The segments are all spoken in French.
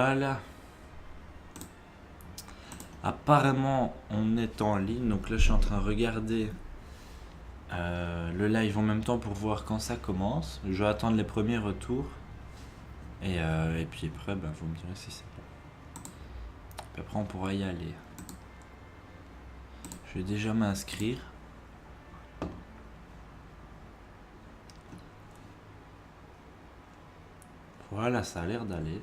Voilà. Apparemment, on est en ligne. Donc là, je suis en train de regarder le live en même temps pour voir quand ça commence. Je vais attendre les premiers retours. Et puis après, ben, vous me direz si c'est bon. Puis après, on pourra y aller. Je vais déjà m'inscrire. Voilà, ça a l'air d'aller.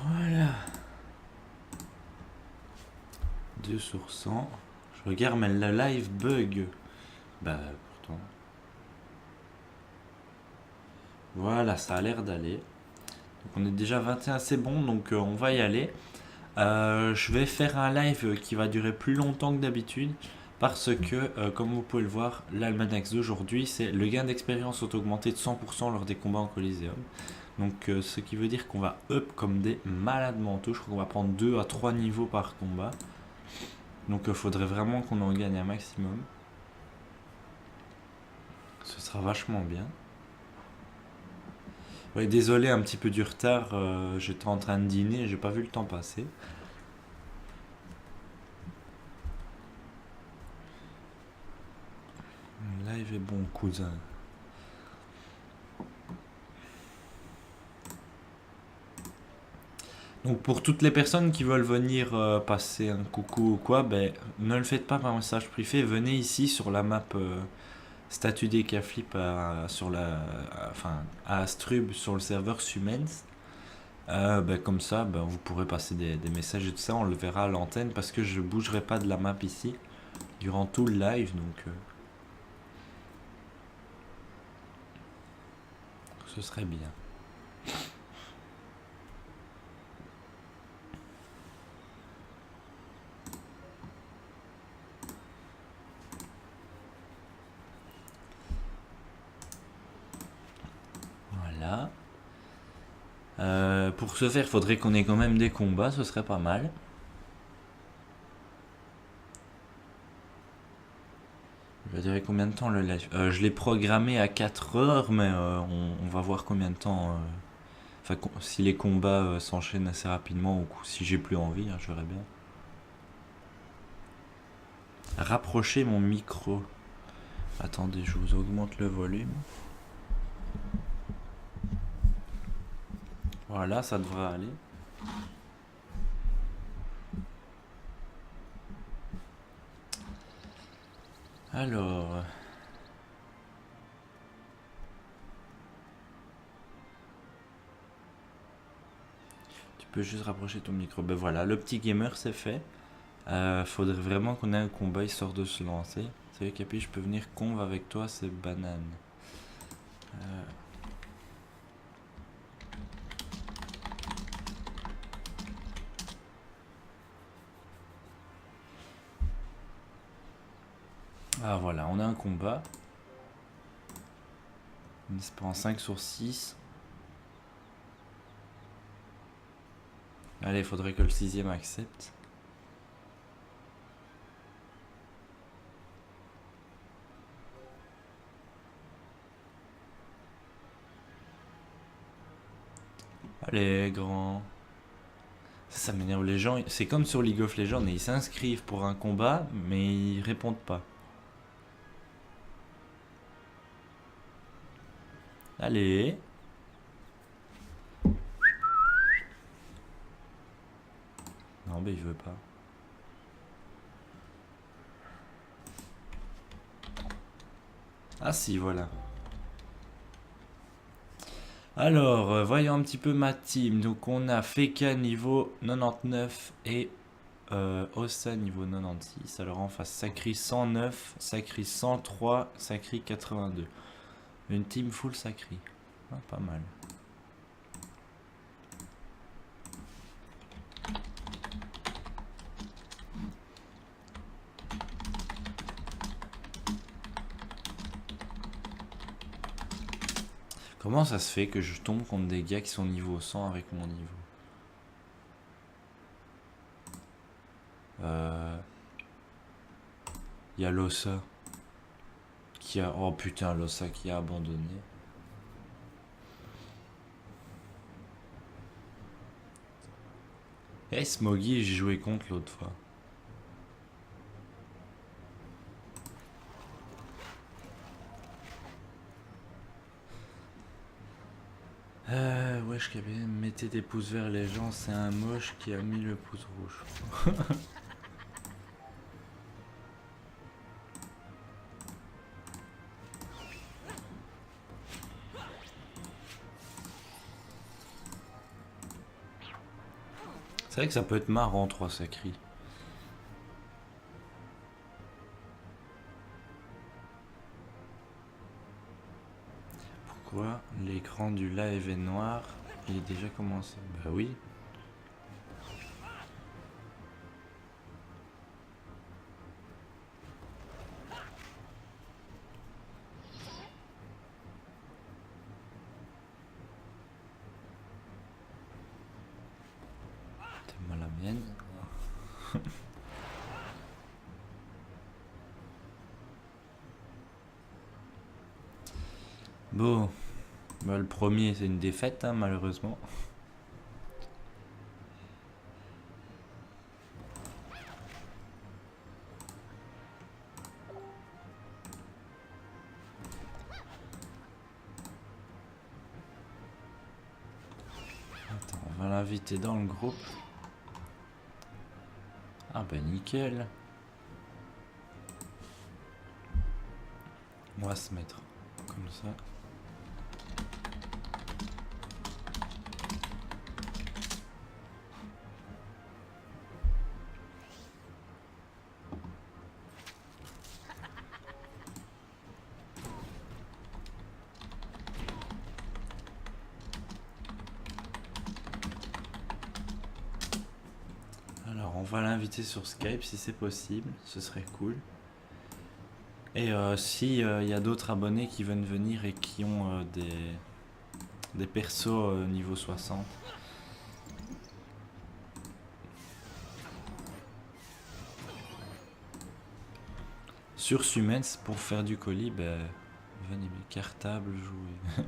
Voilà. 2 sur 100. Je regarde, mais le live bug. Bah, pourtant. Voilà, ça a l'air d'aller. Donc on est déjà 21, c'est bon, donc on va y aller. Je vais faire un live qui va durer plus longtemps que d'habitude parce que, comme vous pouvez le voir, l'almanach d'aujourd'hui, c'est le gain d'expérience sont augmenté de 100% lors des combats en Coliseum. Donc ce qui veut dire qu'on va up comme des malades mentaux. Je crois qu'on va prendre 2 à 3 niveaux par combat. Donc il faudrait vraiment qu'on en gagne un maximum. Ce sera vachement bien. Ouais, désolé un petit peu du retard, j'étais en train de dîner et j'ai pas vu le temps passer. Le live est bon, cousin. Donc pour toutes les personnes qui veulent venir passer un coucou ou quoi, ben, ne le faites pas par message privé, venez ici sur la map Statue des Caflip à Astrub sur le serveur Sumens. Ben, comme ça, ben, vous pourrez passer des messages et tout ça, on le verra à l'antenne parce que je bougerai pas de la map ici durant tout le live, donc ce serait bien. Voilà. Pour ce faire, il faudrait qu'on ait quand même des combats, ce serait pas mal. Je dirais combien de temps le live je l'ai programmé à 4 heures, mais on va voir combien de temps. Enfin, si les combats s'enchaînent assez rapidement ou si j'ai plus envie, hein, je verrai bien. Rapprocher mon micro. Attendez, je vous augmente le volume. Voilà, ça devrait aller. Alors. Tu peux juste rapprocher ton micro. Ben voilà, le petit gamer c'est fait. Faudrait vraiment qu'on ait un combat histoire de se lancer. Salut Capi, je peux venir conv avec toi, c'est banane. Ah voilà, on a un combat. On espère en 5 sur 6. Allez, il faudrait que le 6ème accepte. Allez, grand. Ça m'énerve les gens. C'est comme sur League of Legends, et ils s'inscrivent pour un combat, mais ils répondent pas. Allez. Non, mais il veut pas. Ah si, voilà. Alors, voyons un petit peu ma team. Donc on a Feka niveau 99 et Ossa niveau 96. Alors en face, Sacri 109, Sacri 103, Sacri 82. Une team full Sacri. Ah, pas mal. Comment ça se fait que je tombe contre des gars qui sont niveau 100 avec mon niveau? Il y a Lossa qui a... Oh putain, Lossa qui a abandonné. Eh, Smoggy, j'ai joué contre l'autre fois. Wesh, mettez des pouces vers les gens, c'est un moche qui a mis le pouce rouge. C'est vrai que ça peut être marrant, 3 sacris. Pourquoi l'écran du live est noir? Il est déjà commencé. Bah oui. T'es mal la mienne. Bon. Bah, le premier, c'est une défaite, hein, malheureusement. Attends, on va l'inviter dans le groupe. Ah bah nickel. On va se mettre comme ça. Alors on va l'inviter sur Skype si c'est possible, ce serait cool. Et si il y a d'autres abonnés qui veulent venir et qui ont des persos niveau 60. Sur Sumens pour faire du colis, ben venez mes cartables jouer.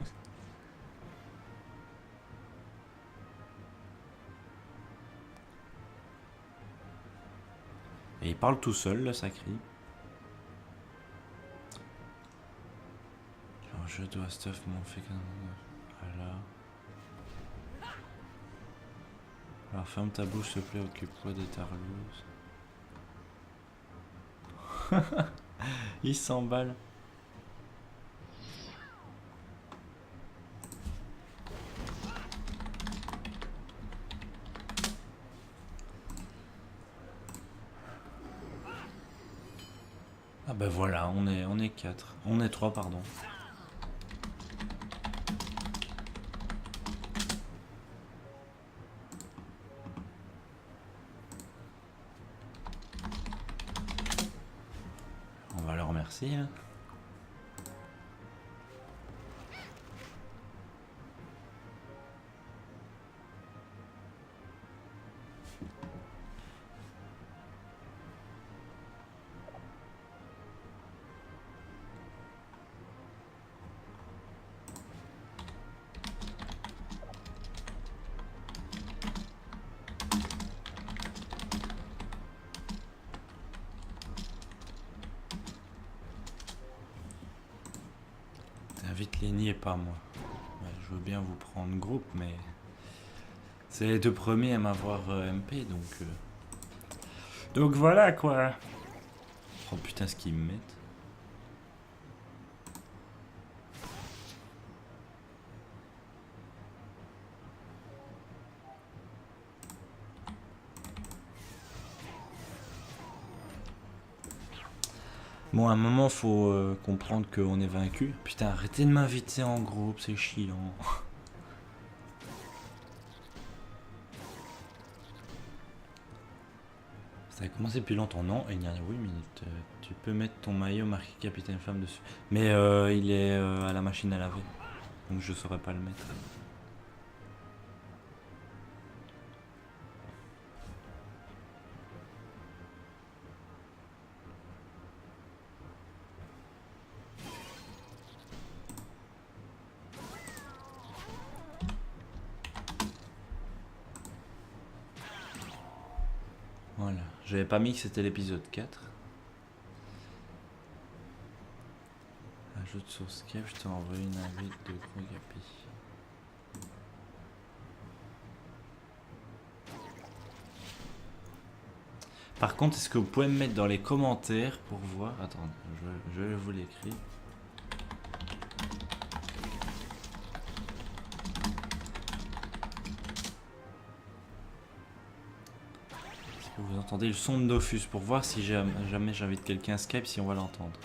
Et il parle tout seul, le sacré. Genre, je dois stuff mon fait qu'un. Voilà. Alors ferme ta bouche, s'il te plaît, occupe-toi des tarlouses. Il s'emballe. Ah bah voilà, on est 4. On est 3, pardon. On va le remercier. Hein. T'invites Lenny et pas moi. Ouais, je veux bien vous prendre groupe, mais c'est les 2 premiers à m'avoir MP, donc... Donc voilà quoi. Oh putain, ce qu'ils me mettent. Bon, à un moment, faut comprendre qu'on est vaincu. Putain, arrêtez de m'inviter en groupe, c'est chiant. Ça a commencé depuis longtemps, non? Il y a 8 minutes. Tu peux mettre ton maillot marqué Capitaine Flamme dessus. Mais il est à la machine à laver. Donc je saurais pas le mettre. Voilà, j'avais pas mis que c'était l'épisode 4. Ajoute sur Skype, je t'ai envoyé une invite de gros gapi. Par contre, est-ce que vous pouvez me mettre dans les commentaires pour voir... Attends, je vous l'écris. Est-ce que vous entendez le son de Dofus pour voir si jamais j'invite quelqu'un à Skype, si on va l'entendre.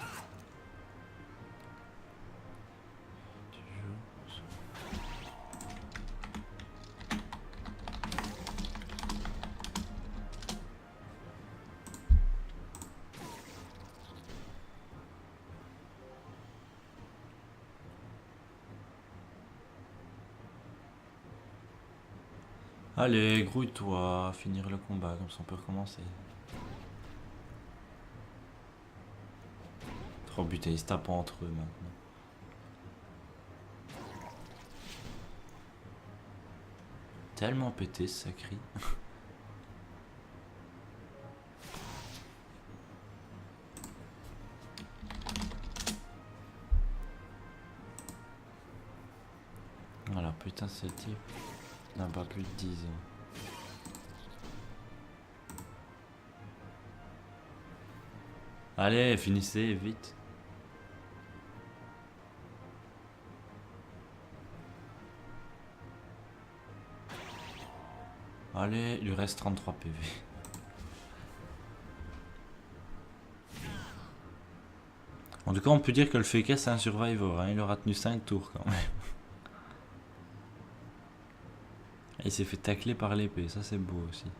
Allez, grouille-toi, finir le combat, comme ça on peut recommencer. Oh putain, ils se tapent entre eux maintenant. Tellement pété ce cri. Voilà, putain, ce type n'a pas plus de 10 ans. Allez, finissez vite. Allez, il lui reste 33 PV. En tout cas, on peut dire que le FK c'est un survivor, hein. Il aura tenu 5 tours quand même. Et il s'est fait tacler par l'épée, ça c'est beau aussi.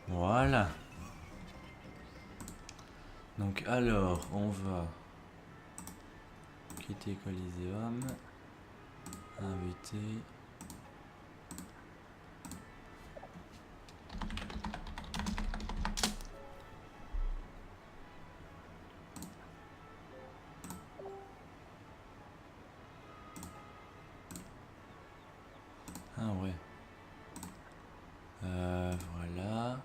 Voilà. Donc alors, on va quitter Coliseum. Inviter. Ah ouais. Voilà.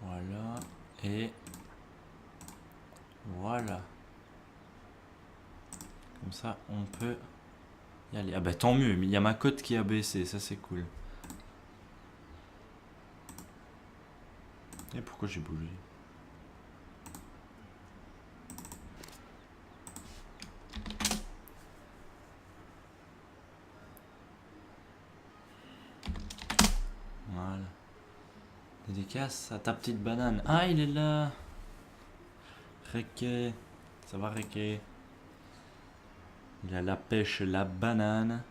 Voilà. Et voilà. Comme ça, on peut y aller. Ah bah tant mieux, mais il y a ma cote qui a baissé, ça c'est cool. Et pourquoi j'ai bougé? Voilà. Dédicace à ta petite banane. Ah, il est là. Requet. Ça va, Requet? Il a la pêche, la banane.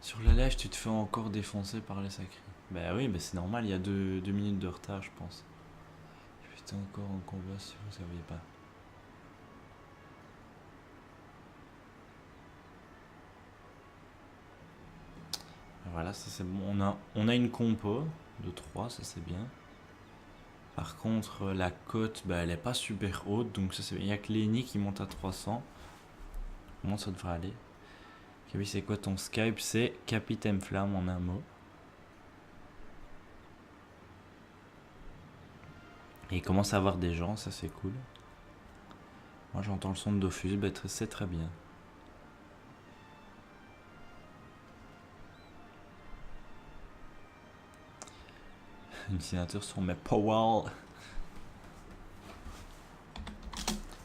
Sur la live, tu te fais encore défoncer par les sacrés. Bah oui, bah c'est normal, il y a 2 minutes de retard, je pense. J'étais encore en combat si vous saviez pas. Voilà, ça c'est bon. On a une compo de 3, ça c'est bien. Par contre, la cote, bah, elle est pas super haute, donc ça c'est bien. Il n'y a que Lenny qui monte à 300. Comment ça devrait aller? Ok, oui, c'est quoi ton Skype? C'est Capitaine Flamme en un mot. Et il commence à avoir des gens, ça c'est cool. Moi j'entends le son de Dofus, bah, c'est très bien. Une signature sur mes Powell.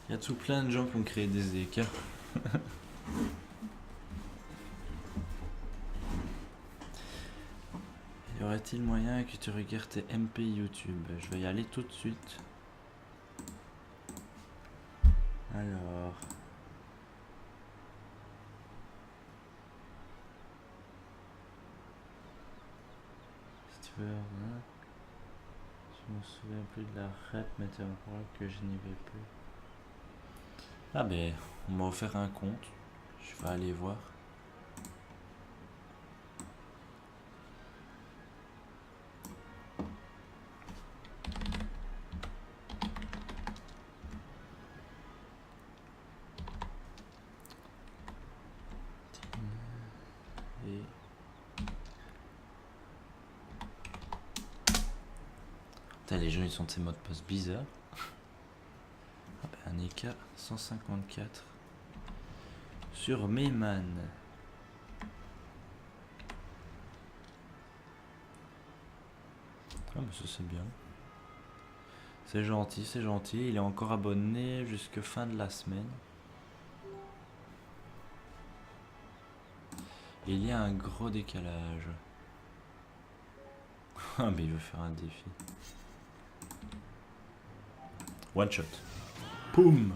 Il y a tout plein de gens qui ont créé des écarts. Y aurait-il moyen que tu regardes tes MP YouTube? Je vais y aller tout de suite. Alors. Si tu veux, hein, je me souviens plus de la rep météorologique que je n'y vais plus. Ah ben, on m'a offert un compte. Je vais aller voir. Et putain, les gens ils sont de ces mots de passe bizarres. Ah ben, un EK 154 sur Meyman. Ah bah ça c'est bien. C'est gentil, c'est gentil. Il est encore abonné jusque fin de la semaine. Et il y a un gros décalage. Ah mais il veut faire un défi. One shot. Poum.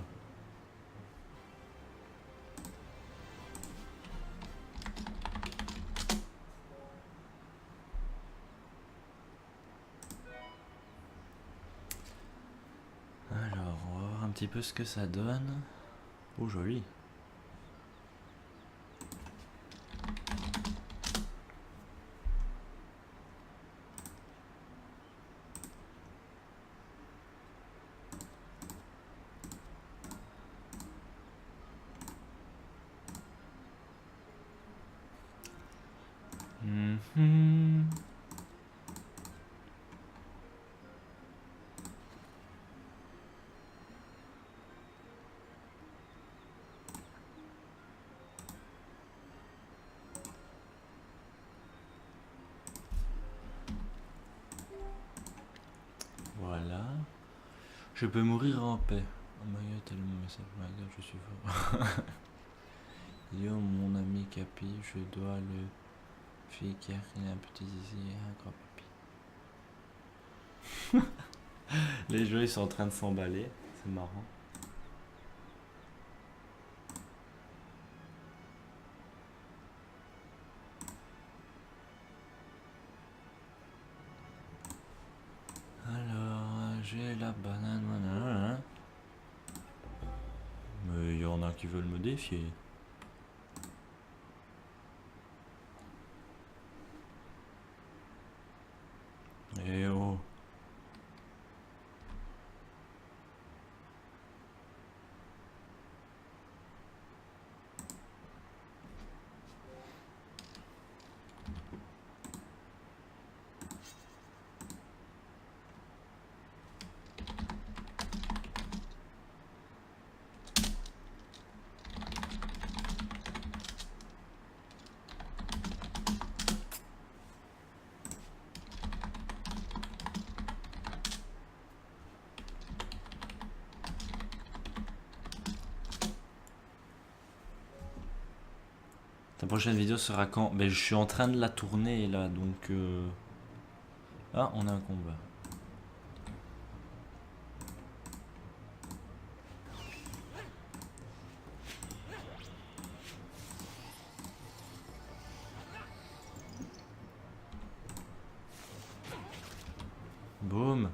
Alors, on va voir un petit peu ce que ça donne. Oh, joli. Mhm. Voilà. Je peux mourir en paix. Oh my god, tellement message. Oh my god, je suis fort. Yo, mon ami Capi, je dois le faire il a un petit zizi et un grand papi. Les joueurs ils sont en train de s'emballer. C'est marrant. Alors, j'ai la banane. Mais il y en a qui veulent me défier. Eh oh. Ta prochaine vidéo sera quand? Ben, je suis en train de la tourner là, donc... Ah, on a un combat. Boum.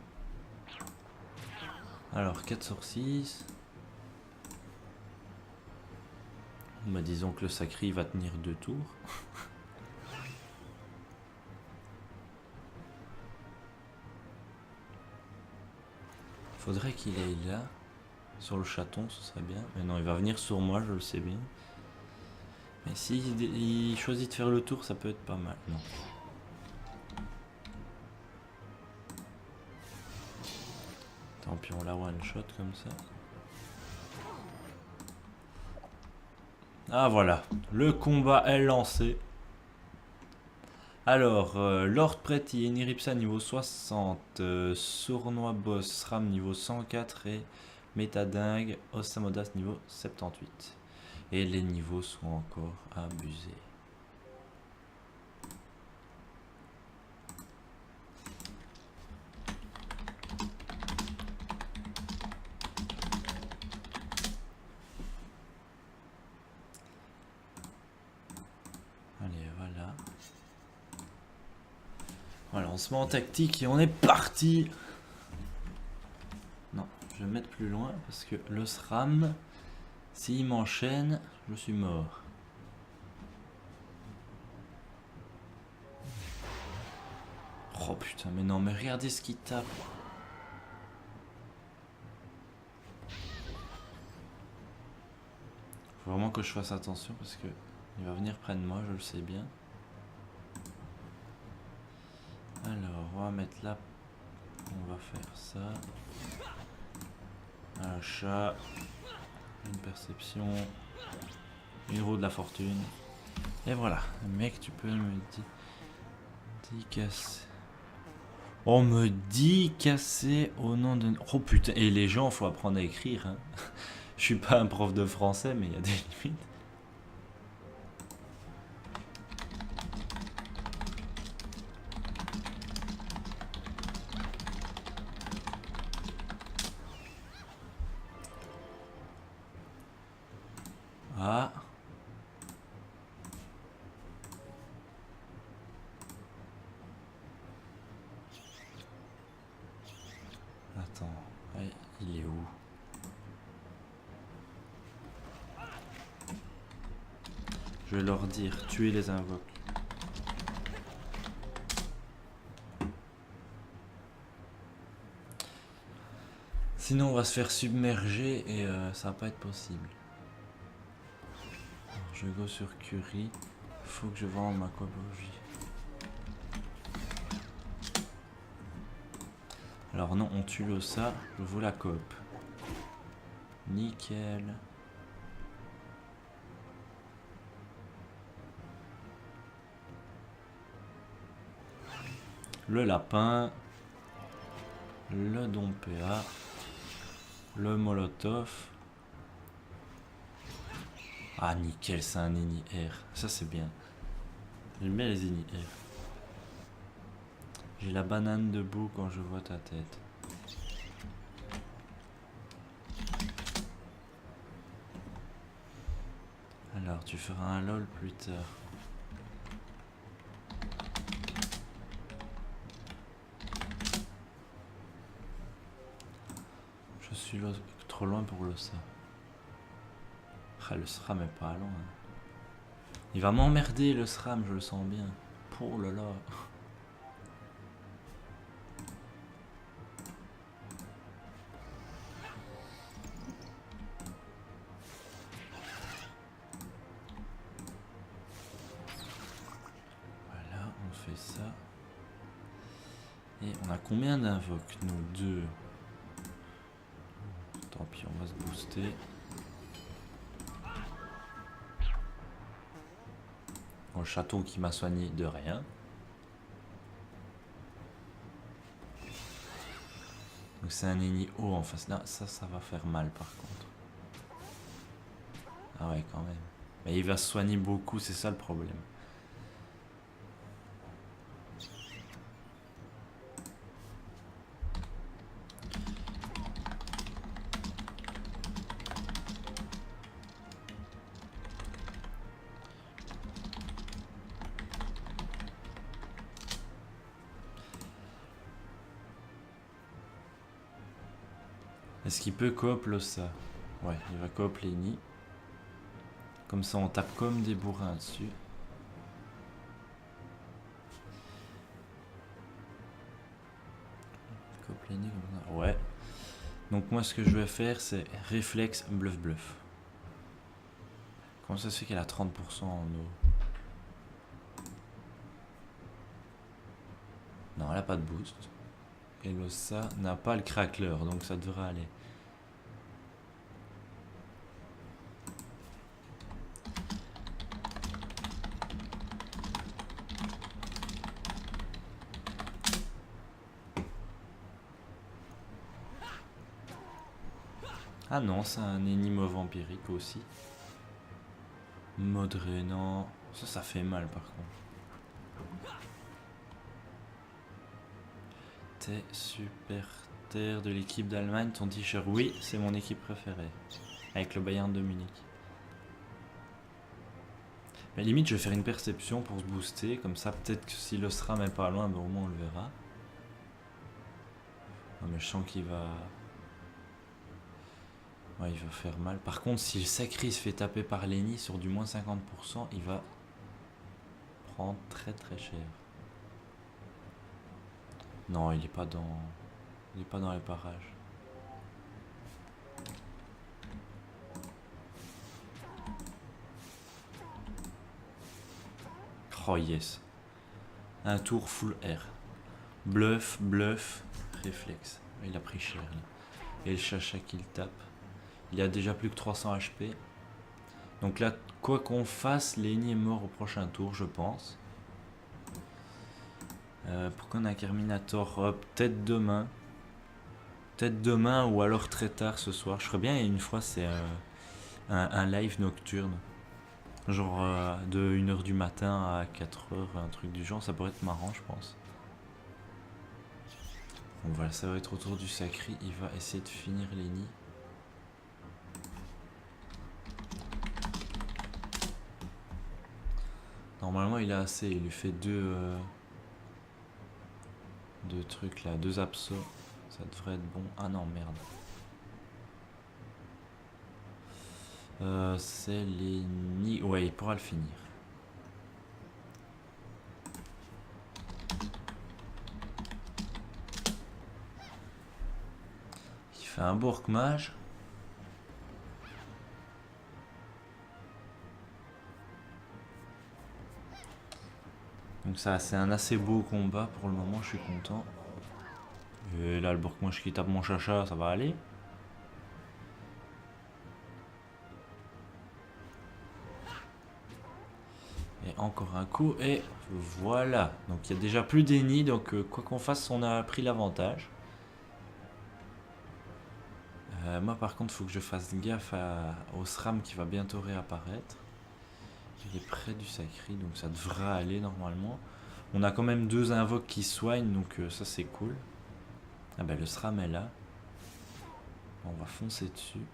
Alors, 4 sur 6. Bah, disons que le sacré va tenir 2 tours. Faudrait qu'il aille là. Sur le chaton, ce serait bien. Mais non, il va venir sur moi, je le sais bien. Mais si il choisit de faire le tour, ça peut être pas mal. Non. Tant pis, on la one shot comme ça. Ah voilà, le combat est lancé. Alors, Lord Pretty, Eniripsa niveau 60, Sournois Boss, Ram niveau 104 et Métadingue, Osamodas niveau 78. Et les niveaux sont encore abusés. on se met en tactique et on est parti. Non, je vais me mettre plus loin parce que le SRAM, s'il m'enchaîne, je suis mort. Oh putain, mais non, mais regardez ce qu'il tape. Faut vraiment que je fasse attention parce que il va venir près de moi, je le sais bien. Alors, on va mettre là. On va faire ça. Un chat. Une perception. Une roue de la fortune. Et voilà. Mec, tu peux me dire casser. On me dit casser au nom de... Oh putain, et les gens, faut apprendre à écrire. Hein. Je suis pas un prof de français, mais il y a des limites. Ah. Attends, ouais, il est où? Je vais leur dire, tuez les invoques. Sinon on va se faire submerger et ça va pas être possible. Alors, je go sur Curie. Faut que je vende ma cobogie. Alors non, on tue le ça, je veux la coop. Nickel. Le lapin. Le dompéa. Le molotov. Ah nickel, c'est un ini R. Ça c'est bien. J'aime bien les ini R. J'ai la banane debout quand je vois ta tête. Alors tu feras un lol plus tard. Je suis trop loin pour le ça. Ah, le SRAM est pas loin. Il va m'emmerder le SRAM, je le sens bien. Oh là là. Voilà, on fait ça. Et on a combien d'invoques, nous? 2. Tant pis, on va se booster. Le château qui m'a soigné de rien. Donc c'est un ennemi haut en face. Là, ça va faire mal par contre. Ah ouais, quand même. Mais il va se soigner beaucoup, c'est ça le problème. Est-ce qu'il peut coop le ça? Ouais, il va coop les nids. Comme ça, on tape comme des bourrins dessus. Coop les nids comme ça. Ouais. Donc moi, ce que je vais faire, c'est réflexe bluff bluff. Comment ça se fait qu'elle a 30% en eau? Non, elle a pas de boost. Et le ça n'a pas le crackler, donc ça devrait aller. Ah non, c'est un énigme vampirique aussi. Mode non. Ça fait mal par contre. T'es super terre de l'équipe d'Allemagne, ton t-shirt. Oui, c'est mon équipe préférée. Avec le Bayern de Munich. Mais limite, je vais faire une perception pour se booster. Comme ça, peut-être que si le SRAM est pas loin, ben, au moins on le verra. Non, mais je sens qu'il va... Ouais, il va faire mal. Par contre, si le Sacri se fait taper par Lenny sur du moins 50%, il va prendre très très cher. Non, il est pas dans... Il est pas dans les parages. Oh yes. Un tour full R. Bluff, bluff, réflexe. Il a pris cher là. Et le chacha qu'il tape. Il a déjà plus que 300 HP. Donc là, quoi qu'on fasse, Lenny est mort au prochain tour, je pense. Pourquoi on a Terminator? Peut-être demain. Peut-être demain ou alors très tard ce soir. Je ferais bien une fois, c'est un live nocturne. Genre de 1h du matin à 4h, un truc du genre. Ça pourrait être marrant, je pense. Bon voilà, ça va être autour du Sacri. Il va essayer de finir Lenny. Normalement, il a assez. Il lui fait deux trucs là, 2 absos. Ça devrait être bon. Ah non, merde. C'est Lenny. Ouais, il pourra le finir. Il fait un Bourg-Mage. Donc ça, c'est un assez beau combat pour le moment, je suis content. Et là, le Bourg-Mage qui tape mon chacha, ça va aller. Et encore un coup, et voilà. Donc il y a déjà plus d'ennemis, donc quoi qu'on fasse, on a pris l'avantage. Moi par contre, il faut que je fasse gaffe au SRAM qui va bientôt réapparaître. Il est près du Sacri, donc ça devrait aller normalement. On a quand même 2 invoques qui soignent, donc ça c'est cool. Ah bah le SRAM est là. On va foncer dessus.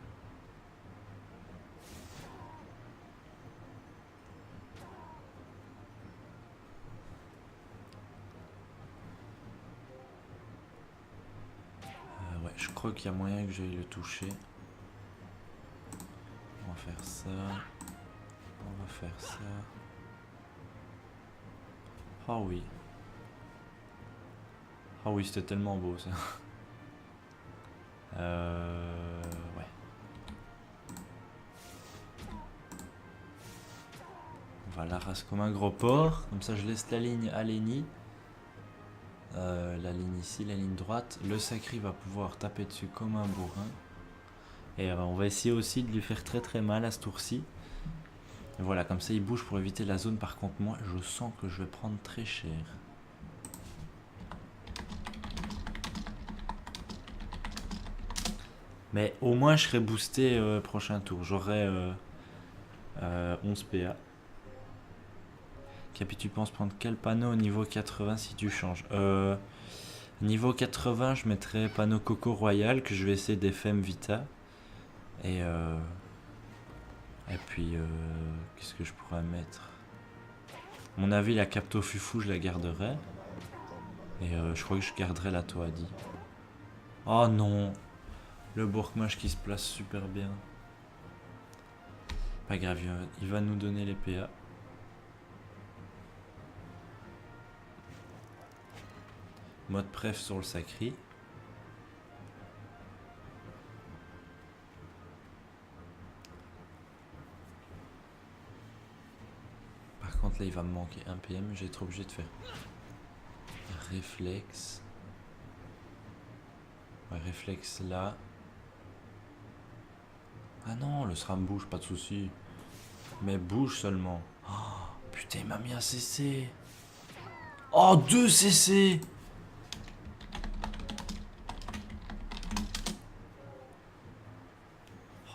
Ouais, je crois qu'il y a moyen que j'aille le toucher. On va faire ça. On va faire ça. Ah oui. Ah oui, c'était tellement beau ça. Ouais. On va la race comme un gros porc. Comme ça, je laisse la ligne à Lenny. La ligne ici, la ligne droite. Le Sacri va pouvoir taper dessus comme un bourrin. Et on va essayer aussi de lui faire très très mal à ce tour-ci. Voilà, comme ça il bouge pour éviter la zone. Par contre, moi, je sens que je vais prendre très cher. Mais au moins, je serai boosté prochain tour. J'aurai 11 PA. Capi, tu penses prendre quel panneau au niveau 80 si tu changes? Niveau 80, je mettrai panneau Coco Royal que je vais essayer d'FM Vita. Et puis, qu'est-ce que je pourrais mettre? À mon avis, la Capto Fufu, je la garderai. Et je crois que je garderai la Toadi. Oh non! Le Bourg-Mage qui se place super bien. Pas grave, il va nous donner les PA. Mode préf sur le Sacri. Par contre là il va me manquer un PM, j'ai été obligé de faire réflexe. Ouais, réflexe là. Ah non, le SRAM bouge, pas de soucis. Mais bouge seulement. Oh, putain, il m'a mis un CC. Oh, 2 CC.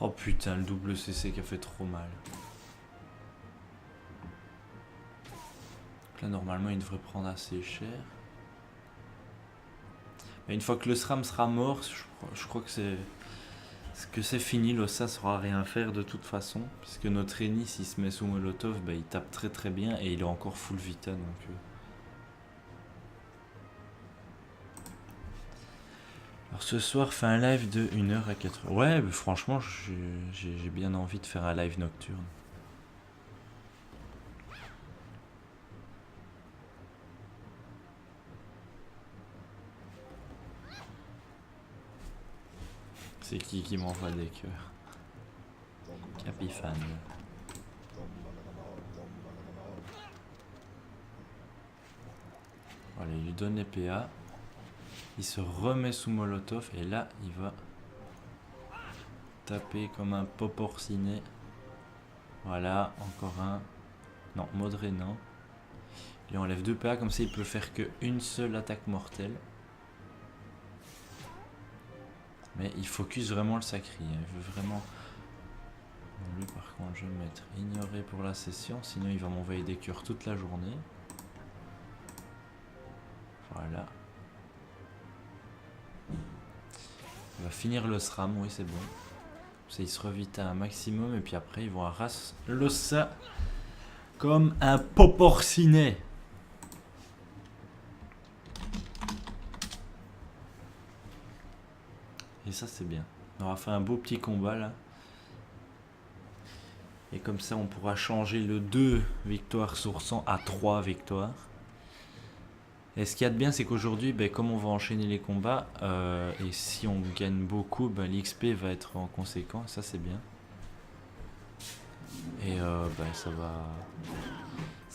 Oh putain, le double CC qui a fait trop mal. Donc là, normalement, il devrait prendre assez cher. Mais une fois que le SRAM sera mort, je crois que c'est... Parce que c'est fini, l'Ossa saura rien faire de toute façon. Puisque notre Eni, s'il se met sous Molotov, bah, il tape très très bien et il est encore full vita. Donc, alors ce soir, fait un live de 1h à 4h. Ouais, mais franchement, j'ai bien envie de faire un live nocturne. C'est qui m'envoie des cœurs? Capifan. Voilà, il lui donne les PA. Il se remet sous Molotov et là, il va taper comme un poporciné. Voilà, encore un. Non, Modré, non. Il enlève 2 PA, comme ça il peut faire qu'une seule attaque mortelle. Mais il focus vraiment le sacri. Il veut vraiment... Bon, lui par contre je vais le mettre ignoré pour la session. Sinon il va m'envoyer des cœurs toute la journée. Voilà. Il va finir le SRAM, oui c'est bon. Ça, il se revite à un maximum et puis après ils vont arraser l'ossa comme un poporciné. Et ça c'est bien. On aura fait un beau petit combat là. Et comme ça on pourra changer le 2 victoires sur 100 à 3 victoires. Et ce qu'il y a de bien c'est qu'aujourd'hui, ben, comme on va enchaîner les combats, et si on gagne beaucoup, ben, l'XP va être en conséquent, ça c'est bien. Et ben, ça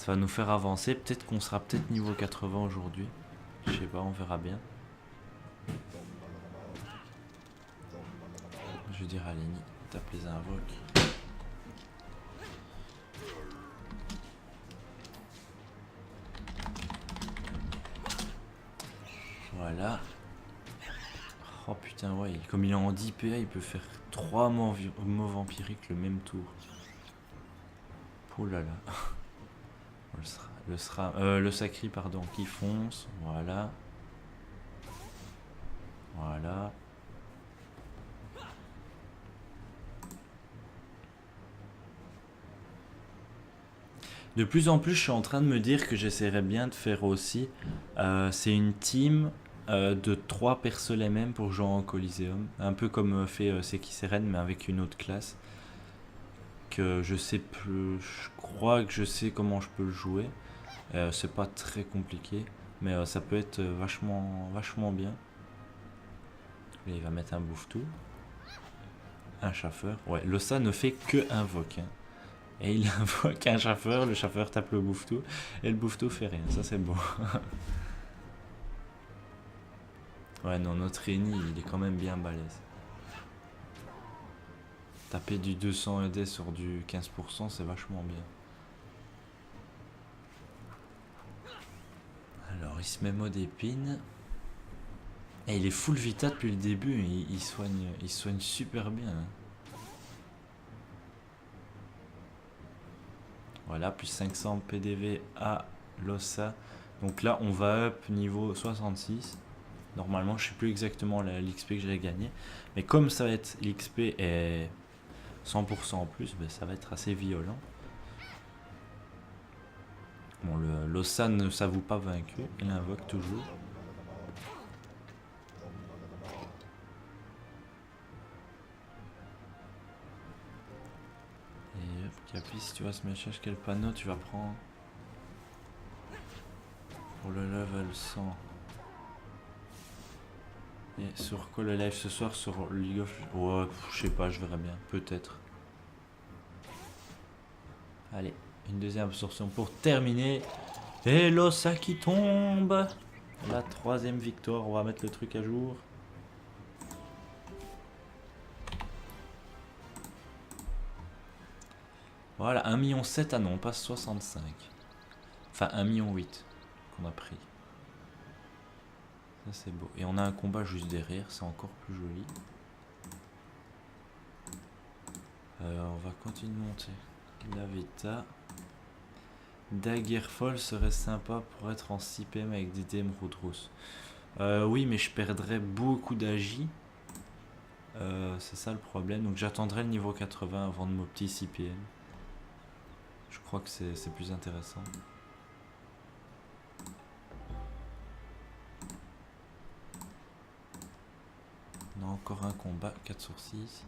va nous faire avancer, peut-être qu'on sera peut-être niveau 80 aujourd'hui. Je sais pas, on verra bien. Je vais dire à Lenny, tape les invoques. Voilà. Oh putain, ouais, comme il est en 10 PA, il peut faire 3 mots vampiriques le même tour. Oh là là. Le sacri, pardon, qui fonce. Voilà. Voilà. De plus en plus, je suis en train de me dire que j'essaierais bien de faire aussi. C'est une team de 3 persos les mêmes pour jouer en Coliseum. Un peu comme fait Seki Seren, mais avec une autre classe. Que je sais plus. Je crois que je sais comment je peux le jouer. C'est pas très compliqué. Mais ça peut être vachement bien. Et il va mettre un bouffe-tout. Un chaffeur. Ouais, l'Ossa ne fait que invoque. Hein. Et il invoque un chaffeur, le chaffeur tape le bouffe-tout, et le bouffe-tout fait rien, ça c'est beau. Ouais non, notre Eni, il est quand même bien balèze. Taper du 200 ED sur du 15%, c'est vachement bien. Alors il se met mode épine. Et il est full vita depuis le début, il soigne super bien. Hein. Voilà, plus 500 PDV à l'Ossa. Donc là, on va up niveau 66. Normalement, je sais plus exactement l'XP que j'ai gagné. Mais comme ça va être l'XP est 100% en plus, ben ça va être assez violent. Bon, l'Ossa ne s'avoue pas vaincu. Il invoque toujours. Et hop, Capi, si tu vas se mettre quel panneau tu vas prendre pour le level 100. Et sur quoi le live ce soir? Sur League of... Ouais, je sais pas, je verrai bien. Peut-être. Allez, une deuxième absorption pour terminer. Et l'Ossa qui tombe. La 3ème victoire, on va mettre le truc à jour. Voilà, 1,7 million. Ah non, on passe 65. Enfin, 1,8 million qu'on a pris. Ça c'est beau. Et on a un combat juste derrière, c'est encore plus joli. On va continuer de monter. La Vita. Daggerfall serait sympa pour être en 6 PM avec des DM Roudros. Oui, mais je perdrais beaucoup d'agi. C'est ça le problème. Donc j'attendrai le niveau 80 avant de m'opter 6 PM. Je crois que c'est plus intéressant. On a encore un combat, 4 sur 6.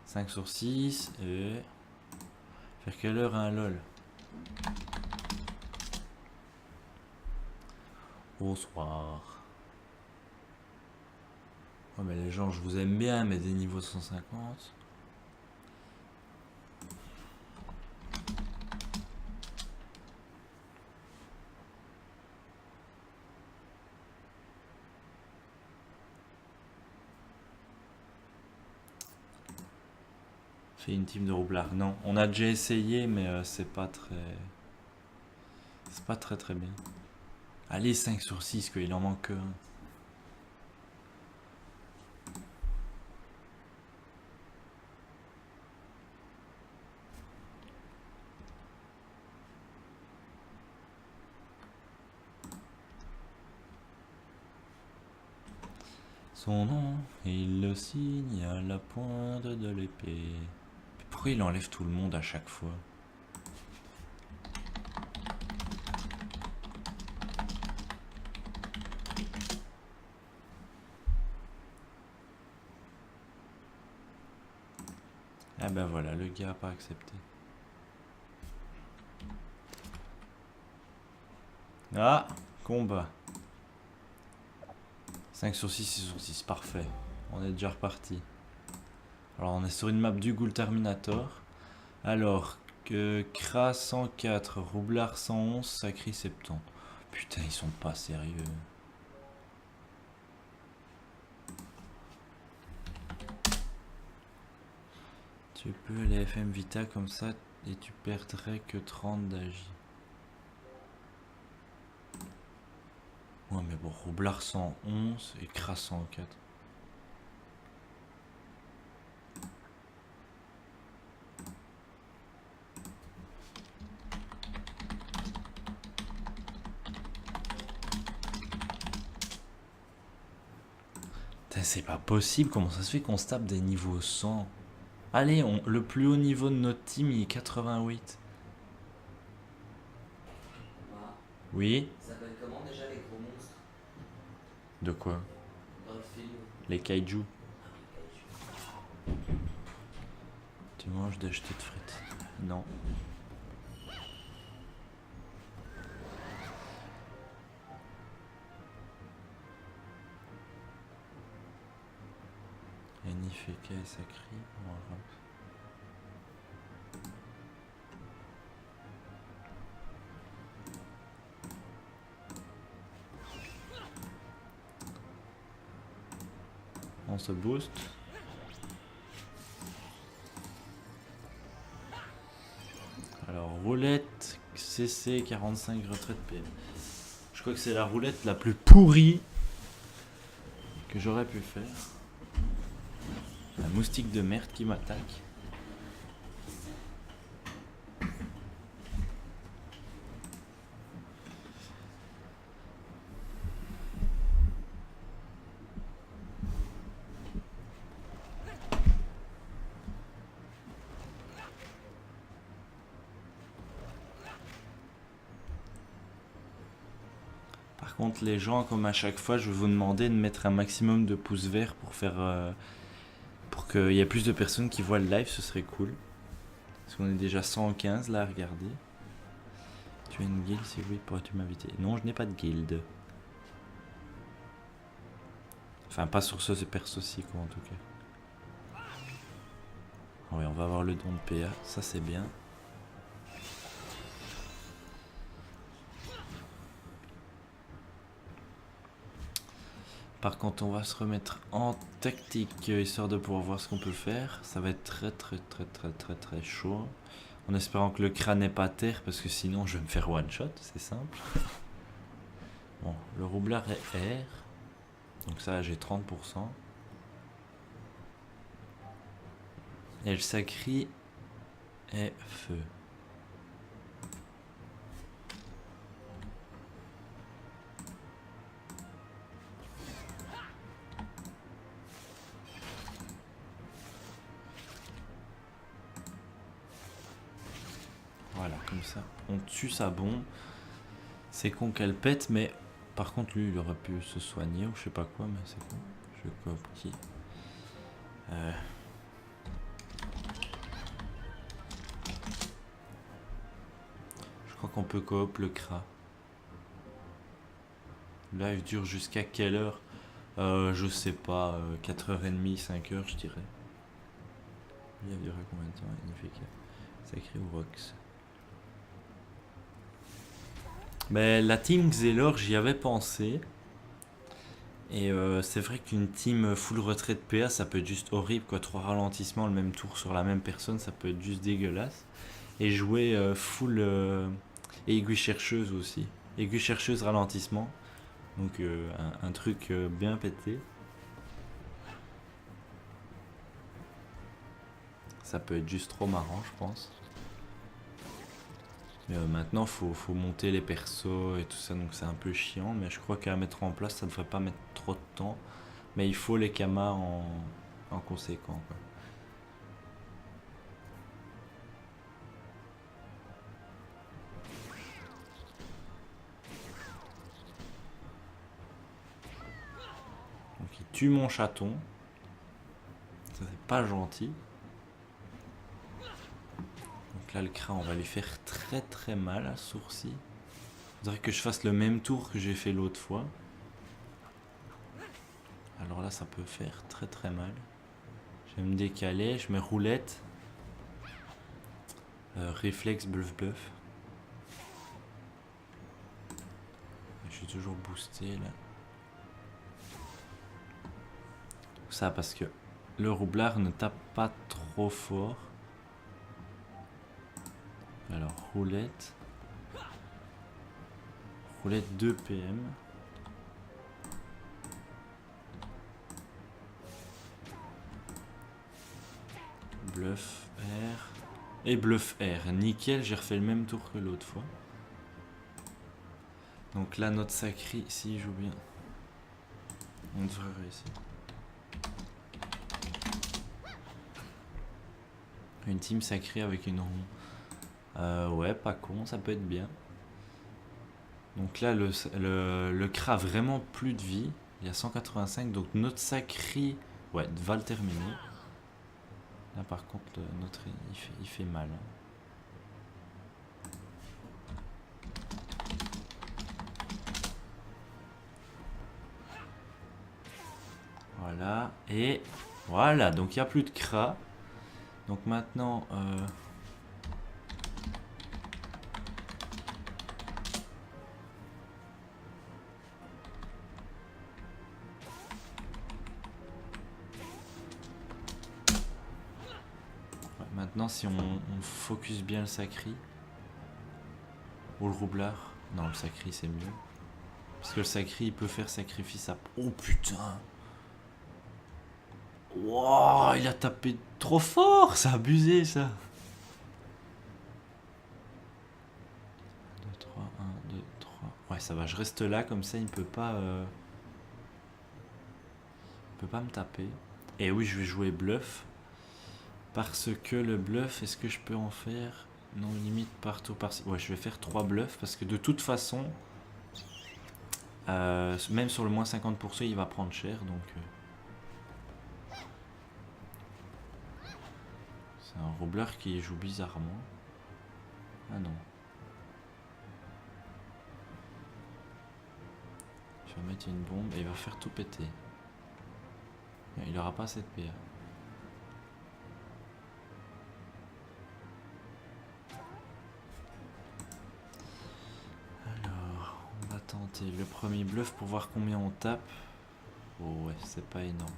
5 sur 6 et... Faire quelle heure un LOL? Au soir. Oh mais les gens, je vous aime bien, mais des niveaux 150. Fait une team de roublard. Non, on a déjà essayé, mais c'est pas très... C'est pas très bien. Allez, 5 sur 6, qu'il en manque un. Son nom, il le signe à la pointe de l'épée. Pourquoi il enlève tout le monde à chaque fois? Ah ben voilà, le gars a pas accepté. Ah, combat. 5 sur 6, 6 sur 6, parfait. On est déjà reparti. Alors on est sur une map du Ghoul Terminator. Alors, que Kra 104, Roublard 111, Sacri 70. Putain, ils sont pas sérieux. Tu peux les FM Vita comme ça et tu perdrais que 30 d'agi. Ouais mais bon, Roublard 111 et Kra 104. C'est pas possible, comment ça se fait qu'on se tape des niveaux 100? Allez, le plus haut niveau de notre team il est 88. Oui? Ça s'appelle comment déjà les gros monstres De quoi? dans le film? Les kaiju. Ah oui, kaiju. Tu manges des jetés de frites? Non. Nifeka et Sacri. On se booste. Alors roulette CC 45 retraite PM. Je crois que c'est la roulette la plus pourrie que j'aurais pu faire. Un moustique de merde qui m'attaque. Par contre, les gens, comme à chaque fois, je vais vous demander de mettre un maximum de pouces verts pour faire, pour qu'il y ait plus de personnes qui voient le live, ce serait cool. Parce qu'on est déjà 115 là à regarder. Tu as une guilde? Si oui, pourrais-tu m'inviter? Non, je n'ai pas de guilde. Enfin, pas sur ce perso-ci, quoi, en tout cas. Oui, on va avoir le don de PA, ça c'est bien. Par contre, on va se remettre en tactique, histoire de pouvoir voir ce qu'on peut faire. Ça va être très chaud. En espérant que le crâne n'est pas à terre, parce que sinon je vais me faire one shot, c'est simple. Bon, le roublard est R. Donc ça, j'ai 30%. Et le sacri est feu. Voilà, comme ça. On tue sa bombe. C'est con qu'elle pète, mais par contre, lui, il aurait pu se soigner ou je sais pas quoi, mais c'est con. Je cope qui Je crois qu'on peut coop le Kra. Le live dure jusqu'à quelle heure? Je sais pas, 4h30, 5h, je dirais. Il a duré combien de temps? Magnifique. Sacré ou Rox. Mais la team Xelor, j'y avais pensé. Et c'est vrai qu'une team full retrait de PA, ça peut être juste horrible, quoi. 3 ralentissements le même tour sur la même personne, ça peut être juste dégueulasse. Et jouer full aiguille chercheuse aussi. Aiguille chercheuse ralentissement. Donc un truc bien pété. Ça peut être juste trop marrant, je pense. Mais maintenant, faut monter les persos et tout ça, donc c'est un peu chiant. Mais je crois qu'à mettre en place, ça devrait pas mettre trop de temps. Mais il faut les kamas en conséquent, quoi. Donc il tue mon chaton. Ça c'est pas gentil. Donc là le Kra, on va lui faire très très mal à sourcil. Faudrait que je fasse le même tour que j'ai fait l'autre fois. Alors là ça peut faire très très mal. Je vais me décaler, je mets roulette. Réflexe bluff bluff. Je suis toujours boosté là. Ça parce que le roublard ne tape pas trop fort. Alors roulette. Roulette 2 PM. Bluff R. Et bluff R. Nickel, j'ai refait le même tour que l'autre fois. Donc là, notre sacré, s'il joue bien, on devrait réussir. Une team sacrée avec une ronde. Ouais, pas con, ça peut être bien. Donc là, le Kra a vraiment plus de vie. Il y a 185, donc notre sacré va le terminer. Là par contre, notre il fait mal. Voilà, et voilà, donc il n'y a plus de Kra. Donc maintenant... Maintenant, si on focus bien le sacri ou le roublard, non, le sacri c'est mieux. Parce que le sacri il peut faire sacrifice à. Oh putain! Wow, il a tapé trop fort, c'est abusé ça! 2, 3, 1, 2, 3. Ouais, ça va, je reste là comme ça, il peut pas. Il peut pas me taper. Et oui, je vais jouer bluff. Parce que le bluff, est-ce que je peux en faire? Non, limite partout par-ci. Ouais, je vais faire 3 bluffs parce que de toute façon, même sur le moins 50%, il va prendre cher. Donc, c'est un roublard qui joue bizarrement. Ah non. Je vais mettre une bombe et il va faire tout péter. Il aura pas cette PA. Tenter le premier bluff pour voir combien on tape. Oh ouais, c'est pas énorme.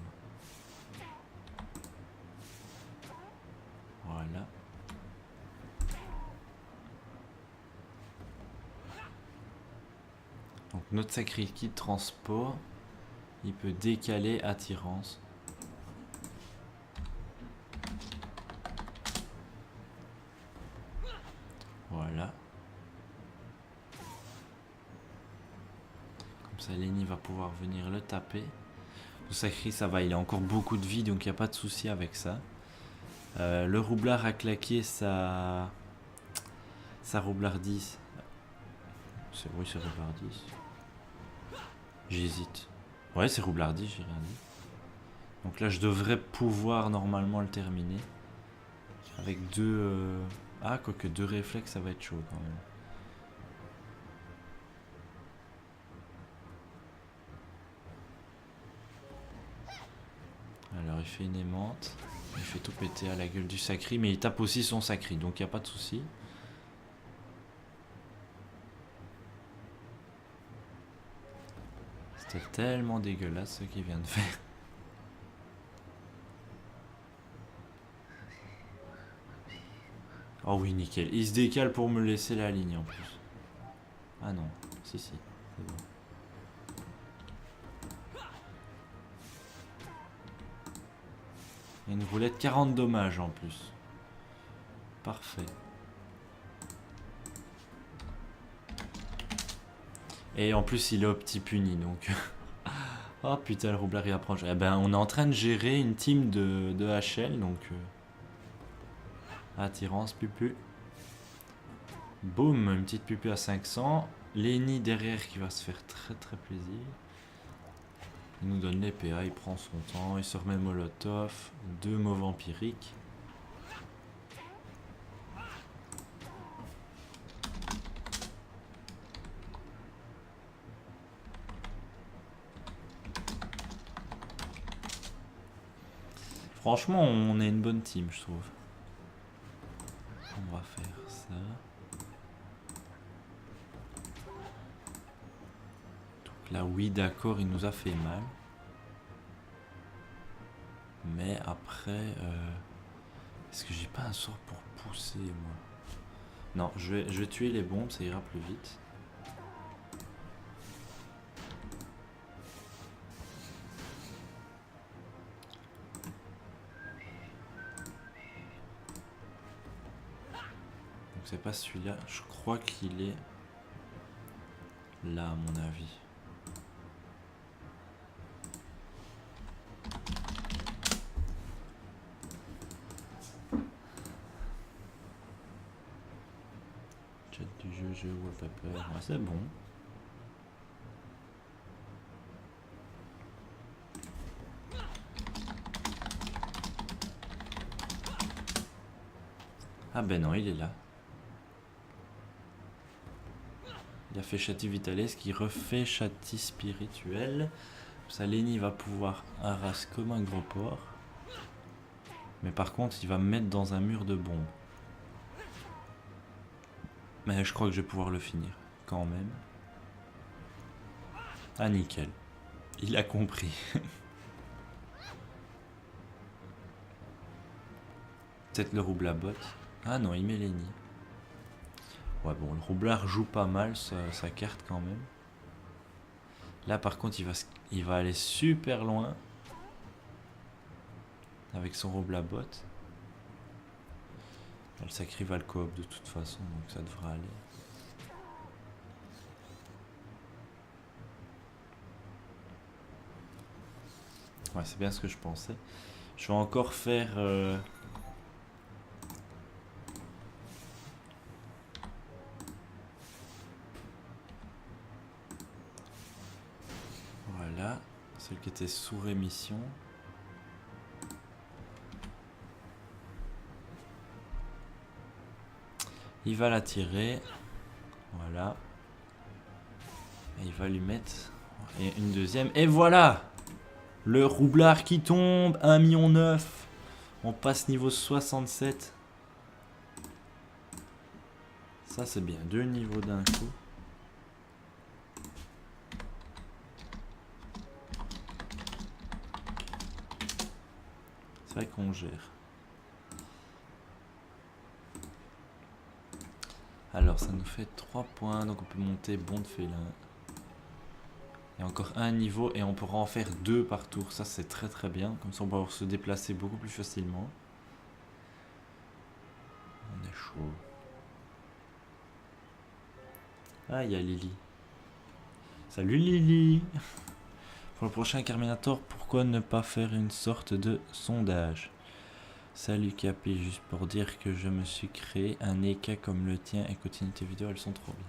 Voilà. Donc notre sacré kit transport, il peut décaler attirance. Voilà. Ça, Lenny va pouvoir venir le taper. Le sacré, ça va, il a encore beaucoup de vie, donc il n'y a pas de souci avec ça. Le roublard a claqué Ça roublardise. Oui, c'est roublardise. J'hésite. Ouais, c'est roublardise, j'ai rien dit. Donc là, je devrais pouvoir normalement le terminer. Avec deux... Ah, quoique deux réflexes, ça va être chaud quand même. Alors, il fait une aimante. Il fait tout péter à la gueule du sacri, mais il tape aussi son sacri, donc il n'y a pas de souci. C'était tellement dégueulasse ce qu'il vient de faire. Oh oui, nickel. Il se décale pour me laisser la ligne en plus. Ah non, si, c'est bon. Il y a une roulette 40 dommages en plus. Parfait. Et en plus, il est au petit puni, donc... Oh putain, le roublard, il apprend. Eh ben, on est en train de gérer une team de HL, donc... Attirance, pupu. Boum, une petite pupu à 500. Lenny derrière qui va se faire très très plaisir. Il nous donne les PA, il prend son temps, il se remet Molotov, 2 mots vampiriques. Franchement, on est une bonne team, je trouve. On va faire ça. Donc là, oui, d'accord, il nous a fait mal. Mais après, est-ce que j'ai pas un sort pour pousser, moi? Non, je vais tuer les bombes, ça ira plus vite. Donc c'est pas celui-là, je crois qu'il est là à mon avis. Chat du jeu, wallpaper, ouais, c'est bon. Ah ben non, il est là. Il a fait châti vitales qui refait châti spirituel. Ça, Lenny va pouvoir arraser comme un gros porc. Mais par contre, il va me mettre dans un mur de bombes. Mais je crois que je vais pouvoir le finir, quand même. Ah, nickel. Il a compris. Peut-être le roublard-bot. Ah non, il met Lenny. Ouais, bon, le roublard joue pas mal sa carte quand même. Là, par contre, il va aller super loin. Avec son roublard-bot. Le sacri va le coop de toute façon, donc ça devrait aller. Ouais, c'est bien ce que je pensais. Je vais encore faire... Voilà, celle qui était sous rémission. Il va la tirer. Voilà. Et il va lui mettre une deuxième. Et voilà! Le roublard qui tombe. 1,9 million. On passe niveau 67. Ça c'est bien. 2 niveaux d'un coup. C'est vrai qu'on gère. Alors ça nous fait 3 points, donc on peut monter bon de félin. Et encore un niveau et on pourra en faire 2 par tour, ça c'est très très bien. Comme ça on va pouvoir se déplacer beaucoup plus facilement. On est chaud. Ah, il y a Lily. Salut Lily! Pour le prochain Carminator, pourquoi ne pas faire une sorte de sondage? Salut Capi, juste pour dire que je me suis créé un EK comme le tien et continue tes vidéos, elles sont trop bien.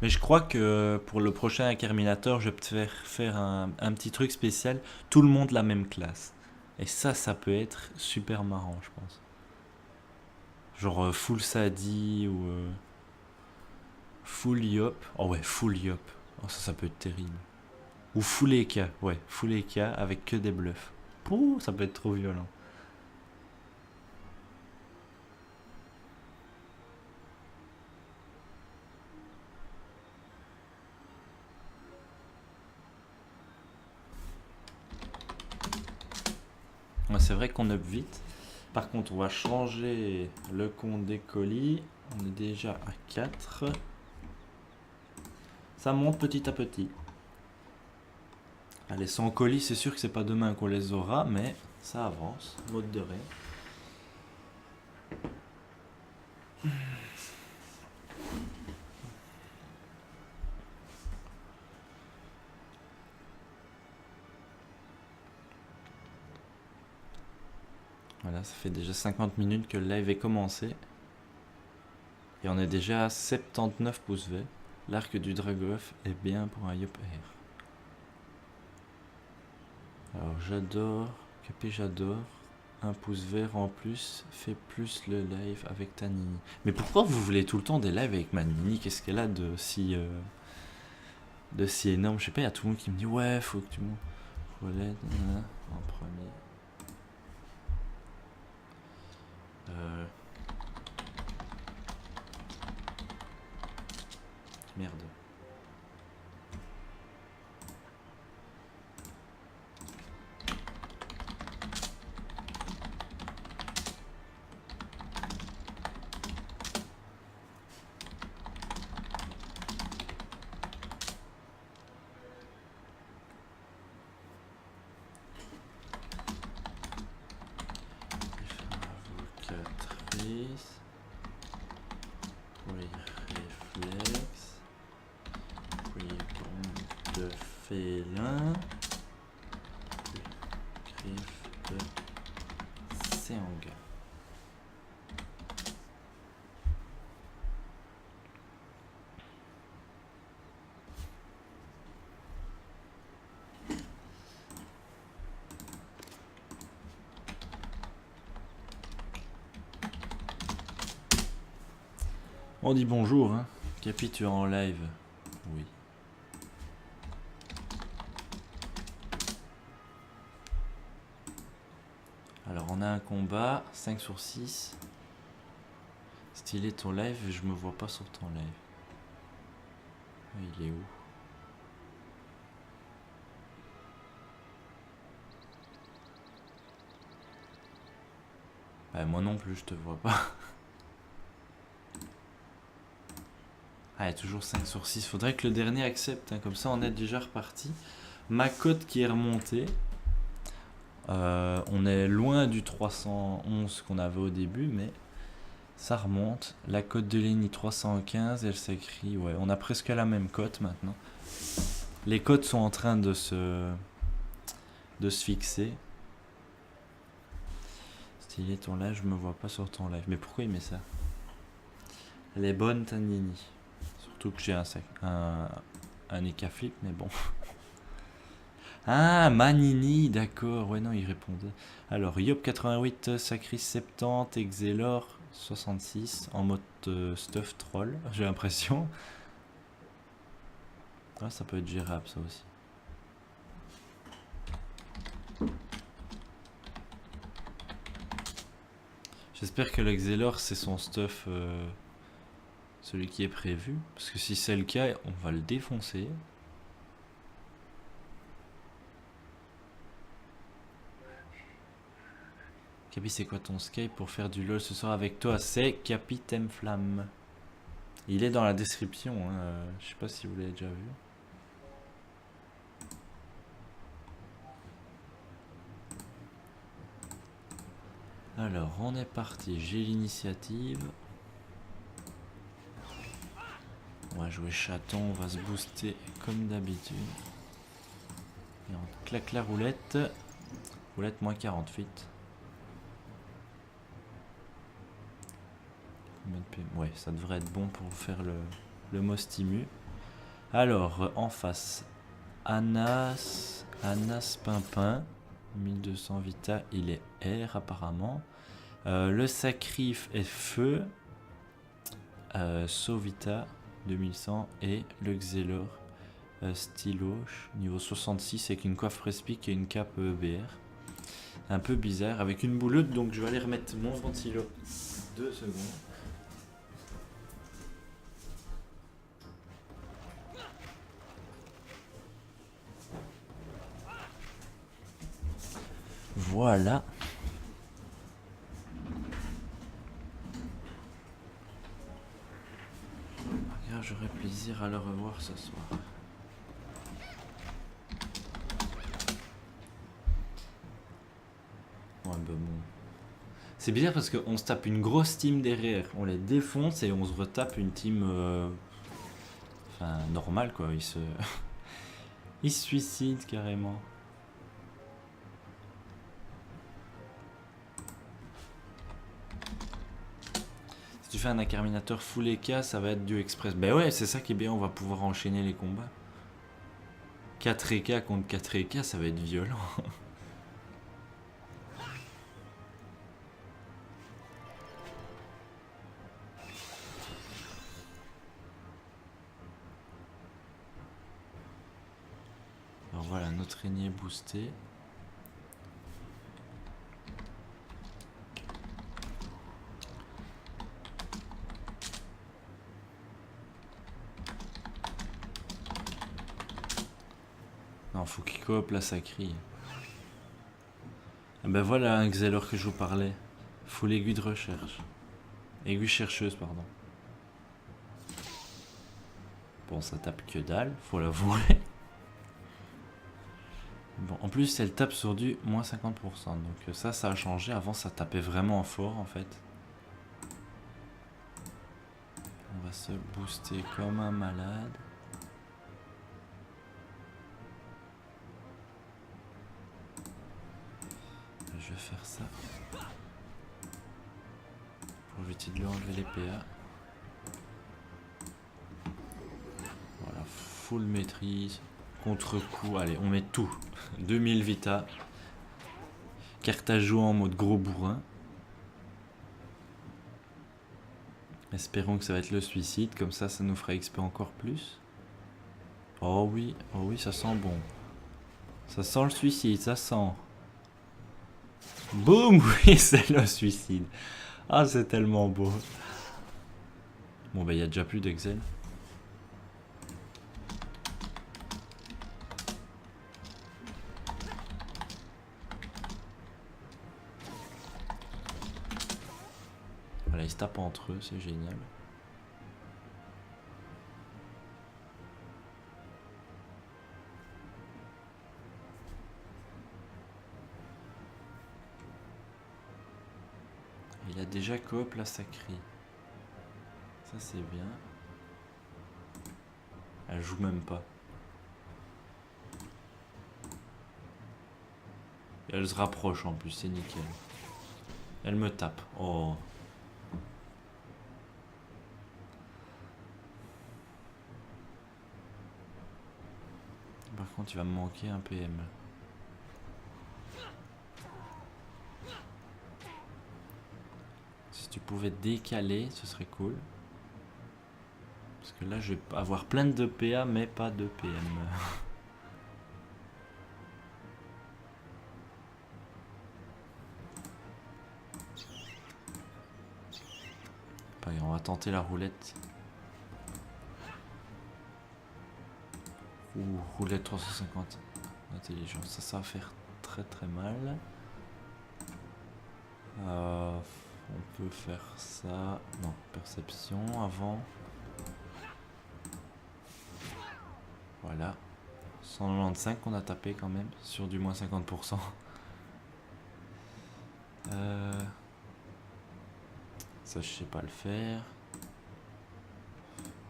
Mais je crois que pour le prochain Incarminator, je vais te faire un petit truc spécial. Tout le monde la même classe. Et ça peut être super marrant, je pense. Genre full Sadi ou full Yop. Oh ouais, full Yop. Oh, ça peut être terrible. Ou full EK. Ouais, full EK avec que des bluffs. Pouh, ça peut être trop violent. Ouais, c'est vrai qu'on up vite. Par contre, on va changer le compte des colis. On est déjà à 4. Ça monte petit à petit. Allez, 100 colis, c'est sûr que c'est pas demain qu'on les aura, mais ça avance. Mode de rien. Voilà, ça fait déjà 50 minutes que le live est commencé. Et on est déjà à 79 pouces verts. L'arc du Dragoff est bien pour un Yop Air. Alors j'adore, Capé j'adore. Un pouce vert en plus, fais plus le live avec ta Nini. Mais pourquoi vous voulez tout le temps des lives avec ma Nini? Qu'est-ce qu'elle a de si énorme? Je sais pas, il y a tout le monde qui me dit ouais, faut que tu montes. Faut l'aide en premier. Merde. Avocatrice. Oui, réflexe. Oui, bombe de félin. Griffe de Seanga. On dit bonjour, hein. Capi, tu es en live? Oui. Alors, on a un combat, 5 sur 6. Stylé ton live, je me vois pas sur ton live. Il est où? Bah, moi non plus, je te vois pas. Ah, toujours 5 sur 6. Faudrait que le dernier accepte, hein. Comme ça, on est déjà reparti. Ma cote qui est remontée. On est loin du 311 qu'on avait au début, mais ça remonte. La cote de Lenny 315, elle s'écrit. Ouais, on a presque la même cote maintenant. Les cotes sont en train de se fixer. Stylé ton live, je me vois pas sur ton live. Mais pourquoi il met ça? Elle est bonne, Tanini. Surtout que j'ai un Eka flip, mais bon. Ah, Manini, d'accord. Ouais, non, il répondait. Alors, Yop88, Sacris 70, Exelor 66, en mode stuff troll, j'ai l'impression. Ah, ça peut être gérable, ça aussi. J'espère que l'Exelor, c'est son stuff, celui qui est prévu. Parce que si c'est le cas, on va le défoncer. Capi, c'est quoi ton Skype pour faire du LOL ce soir avec toi? C'est Capitaine Flamme. Il est dans la description, hein. Je sais pas si vous l'avez déjà vu. Alors, on est parti. J'ai l'initiative. On va jouer chaton. On va se booster comme d'habitude. Et on claque la roulette. Roulette moins 48. Ouais, ça devrait être bon pour faire le mot stimu. Alors, en face, Anas Pimpin. 1200 vita, il est R apparemment. Le sacrif est feu. Sovita 2100 et le Xelor Styloche niveau 66 avec une coiffe respique et une cape EBR. Un peu bizarre avec une bouleute, donc je vais aller remettre mon ventilo 2 secondes. Voilà. J'aurais plaisir à le revoir ce soir. Ouais, bah bon. C'est bizarre parce qu'on se tape une grosse team derrière, on les défonce et on se retape une team enfin normale quoi, ils se ils se suicident carrément. Si tu fais un incarminateur full EK, ça va être du express. Ben ouais, c'est ça qui est bien, on va pouvoir enchaîner les combats. 4 EK contre 4 EK, ça va être violent. Alors voilà, notre aîné boosté. Non, faut qu'il coop, là ça crie. Ah ben voilà un Xelor que je vous parlais. Full aiguille de recherche. Aiguille chercheuse, pardon. Bon, ça tape que dalle, faut l'avouer. Bon, en plus, elle tape sur du moins 50%. Donc ça a changé. Avant, ça tapait vraiment fort, en fait. On va se booster comme un malade. Je vais faire ça. Pour éviter de lui enlever les PA. Voilà, full maîtrise. Contre-coup, allez, on met tout. 2000 vita. Carte à jouer en mode gros bourrin. Espérons que ça va être le suicide, comme ça nous fera XP encore plus. Oh oui, ça sent bon. Ça sent le suicide, ça sent. Boum, oui, c'est le suicide. Ah, c'est tellement beau. Bon, bah, il n'y a déjà plus d'Excel. Voilà, ils se tapent entre eux, c'est génial. Il a déjà coop la sacrée. Ça c'est bien. Elle joue même pas. Et elle se rapproche en plus, c'est nickel. Elle me tape. Oh. Par contre, il va me manquer un PM. Si tu pouvais décaler, ce serait cool. Parce que là, je vais avoir plein de PA, mais pas de PM. On va tenter la roulette. Ouh, roulette 350. Intelligence, ça va faire très très mal. On peut faire ça. Non, perception avant. Voilà. 195 qu'on a tapé quand même, sur du moins 50%. Ça, je sais pas le faire.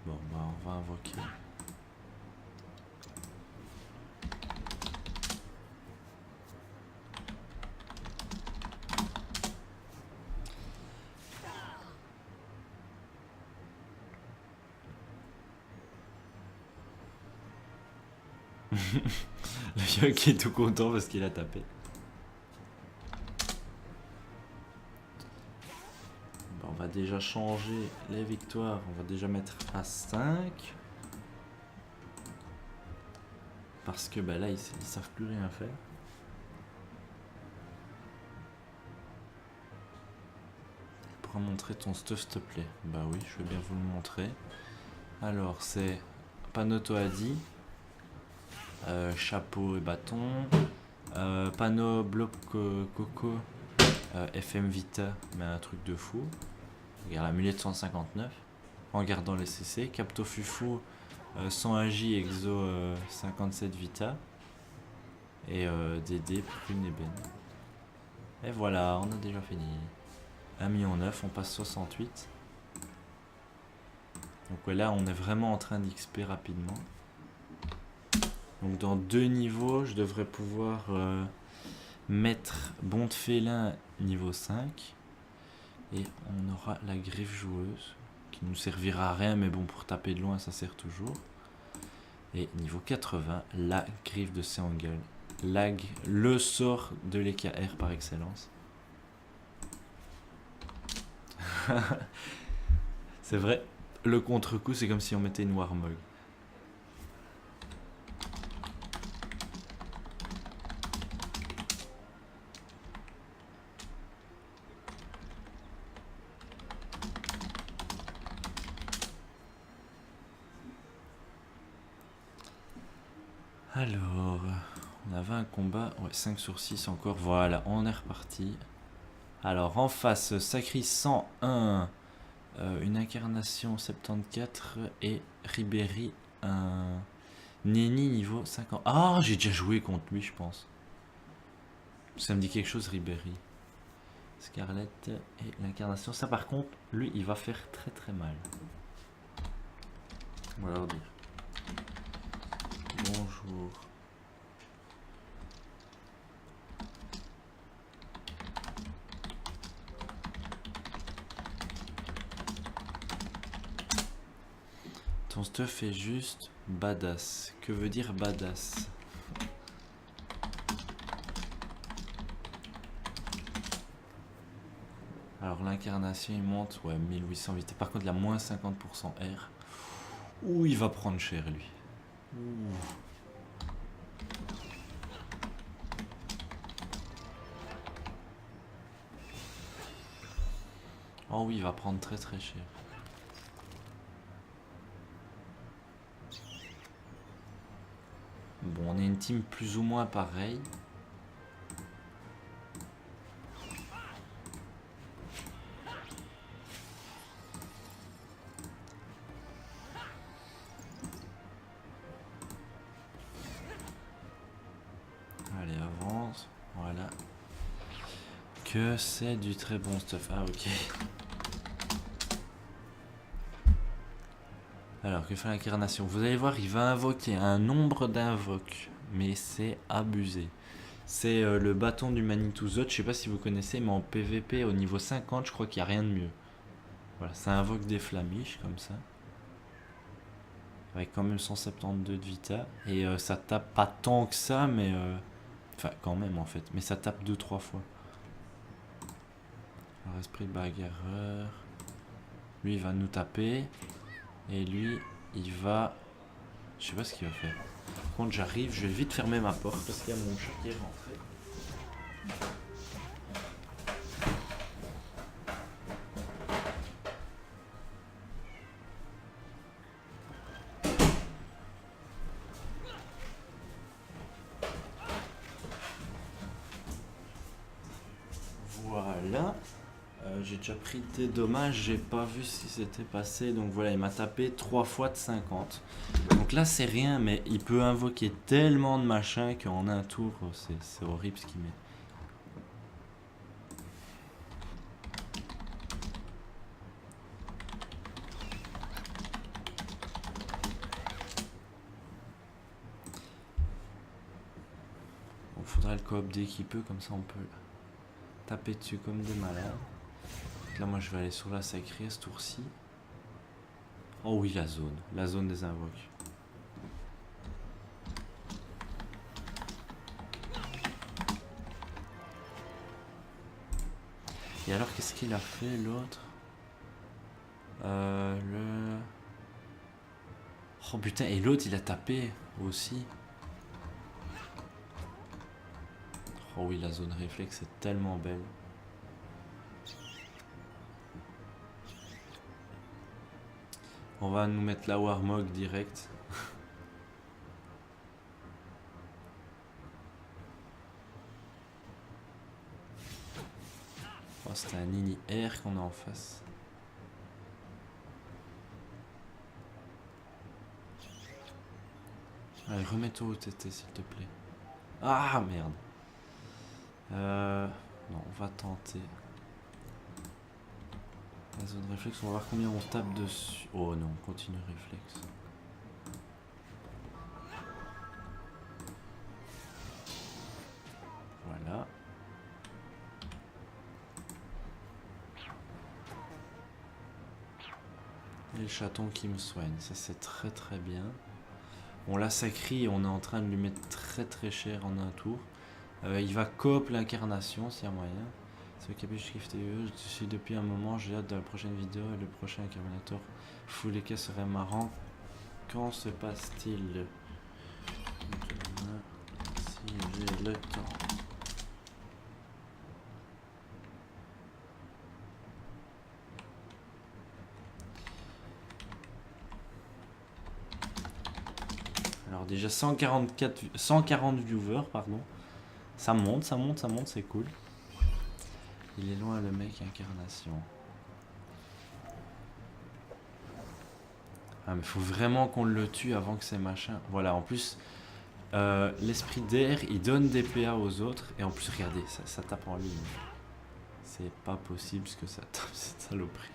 Bon, bah, on va invoquer. Le vieux qui est tout content parce qu'il a tapé. Bon, on va déjà changer les victoires. On va déjà mettre à 5. Parce que bah là, ils savent plus rien faire. Tu pourras montrer ton stuff, s'il te plaît. Bah oui, je vais bien vous le montrer. Alors, c'est panneau Adi, chapeau et bâton, panneau bloc coco, FM Vita, mais un truc de fou. Regarde l'amulette 159. En gardant les CC, Capto Fufou, 100 Agi, Exo 57 Vita. Et DD, Prune et Ben. Et voilà, on a déjà fini. 1,9 million, on passe 68. Donc ouais, là on est vraiment en train d'XP rapidement. Donc dans 2 niveaux, je devrais pouvoir mettre Bond de Félin niveau 5. Et on aura la griffe joueuse, qui nous servira à rien, mais bon, pour taper de loin, ça sert toujours. Et niveau 80, la griffe de Seangal. Le sort de l'EKR par excellence. C'est vrai, le contre-coup, c'est comme si on mettait une Warmog. Alors, on avait un combat, ouais, 5 sur 6 encore, voilà, on est reparti. Alors, en face, Sacri 101, une incarnation 74 et Ribéry, un Neni niveau 50. Ah, j'ai déjà joué contre lui, je pense. Ça me dit quelque chose, Ribéry. Scarlett et l'incarnation. Ça, par contre, lui, il va faire très très mal. On va leur dire. Bonjour. Ton stuff est juste badass. Que veut dire badass? Alors l'incarnation il monte, ouais, 1800 vite. Par contre il a moins 50% R. Ouh, il va prendre cher lui. Ouh. Oh oui, il va prendre très très cher. Bon, on est une team plus ou moins pareille. Allez, avance. Voilà. Que c'est du très bon stuff. Ah, ok. Alors, que fait l'incarnation? Vous allez voir, il va invoquer un nombre d'invoques. Mais c'est abusé. C'est le bâton du Manitou Zot. Je sais pas si vous connaissez, mais en PVP, au niveau 50, je crois qu'il n'y a rien de mieux. Voilà, ça invoque des flamiches, comme ça. Avec quand même 172 de vita. Et ça tape pas tant que ça, mais... Enfin, quand même, en fait. Mais ça tape 2-3 fois. Alors, esprit bagarreur. Lui, il va nous taper. Et lui, il va... Je sais pas ce qu'il va faire. Par contre, j'arrive, je vais vite fermer ma porte parce qu'il y a mon chat qui est rentré. Voilà. J'ai déjà pris des dommages, j'ai pas vu si c'était passé. Donc voilà, il m'a tapé 3 fois de 50. Donc là, c'est rien, mais il peut invoquer tellement de machins qu'en un tour, c'est horrible ce qu'il met. fera le coop dès qu'il peut, comme ça on peut taper dessus comme des malades. Donc là moi je vais aller sur la sacrée ce tour-ci. Oh oui, la zone des invoques. Et alors qu'est-ce qu'il a fait l'autre? Oh putain, et l'autre il a tapé aussi. Oh oui, la zone réflexe est tellement belle. On va nous mettre la Warmog direct. Oh, c'était un Nini R qu'on a en face. Allez, remets-toi au TT s'il te plaît. Ah merde. Non, on va tenter. La zone réflexe, on va voir combien on tape dessus. Oh non, on continue réflexe. Voilà. Et le chaton qui me soigne, ça c'est très très bien. On l'a sacré et on est en train de lui mettre très très cher en un tour. Il va coop l'incarnation s'il y a moyen. C'est capiche Shift je suis depuis un moment, j'ai hâte de la prochaine vidéo et le prochain Incarminator full les serait marrant. Quand se passe-t-il? Si j'ai le temps. Alors déjà 140 viewers, pardon. Ça monte, c'est cool. Il est loin le mec incarnation. Ah mais faut vraiment qu'on le tue avant que ces machins... Voilà, en plus, l'esprit d'air, il donne des PA aux autres. Et en plus, regardez, ça tape en ligne. C'est pas possible ce que ça tape, cette saloperie.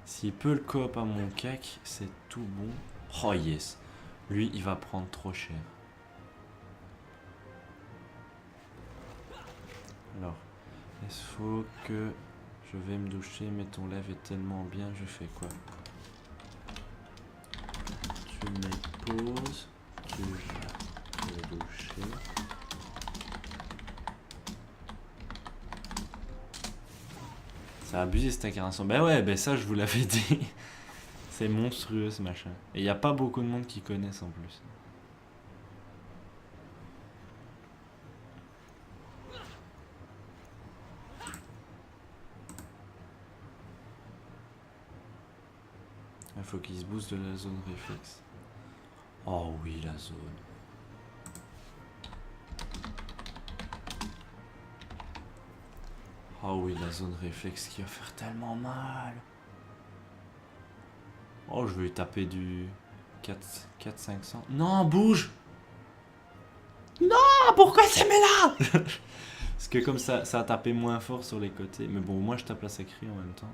S'il peut le coop à mon cac, c'est tout bon. Oh yes. Lui, il va prendre trop cher. Alors, il faut que je vais me doucher, mais ton lèvre est tellement bien, je fais quoi? Tu mets pause, tu vas te doucher. Ça a abusé cette incarnation. Ben ouais, ben ça je vous l'avais dit. C'est monstrueux ce machin. Et il n'y a pas beaucoup de monde qui connaissent en plus. Il faut qu'il se booste de la zone réflexe. Oh oui, la zone. Oh oui, la zone réflexe qui va faire tellement mal. Oh, je vais lui taper du 400-500. Non, bouge! Non, pourquoi c'est met là? Parce que comme ça a tapé moins fort sur les côtés. Mais bon, moi je tape la sacrée en même temps.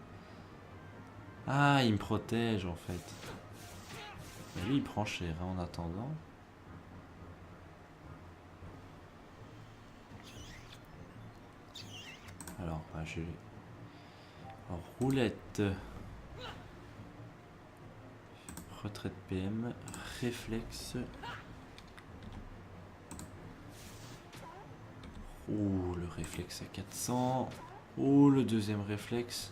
Ah, il me protège en fait. Mais lui, il prend cher hein, en attendant. Alors, bah, j'ai... Alors, roulette. Retraite PM. Réflexe. Ouh, le réflexe à 400. Ouh, le deuxième réflexe.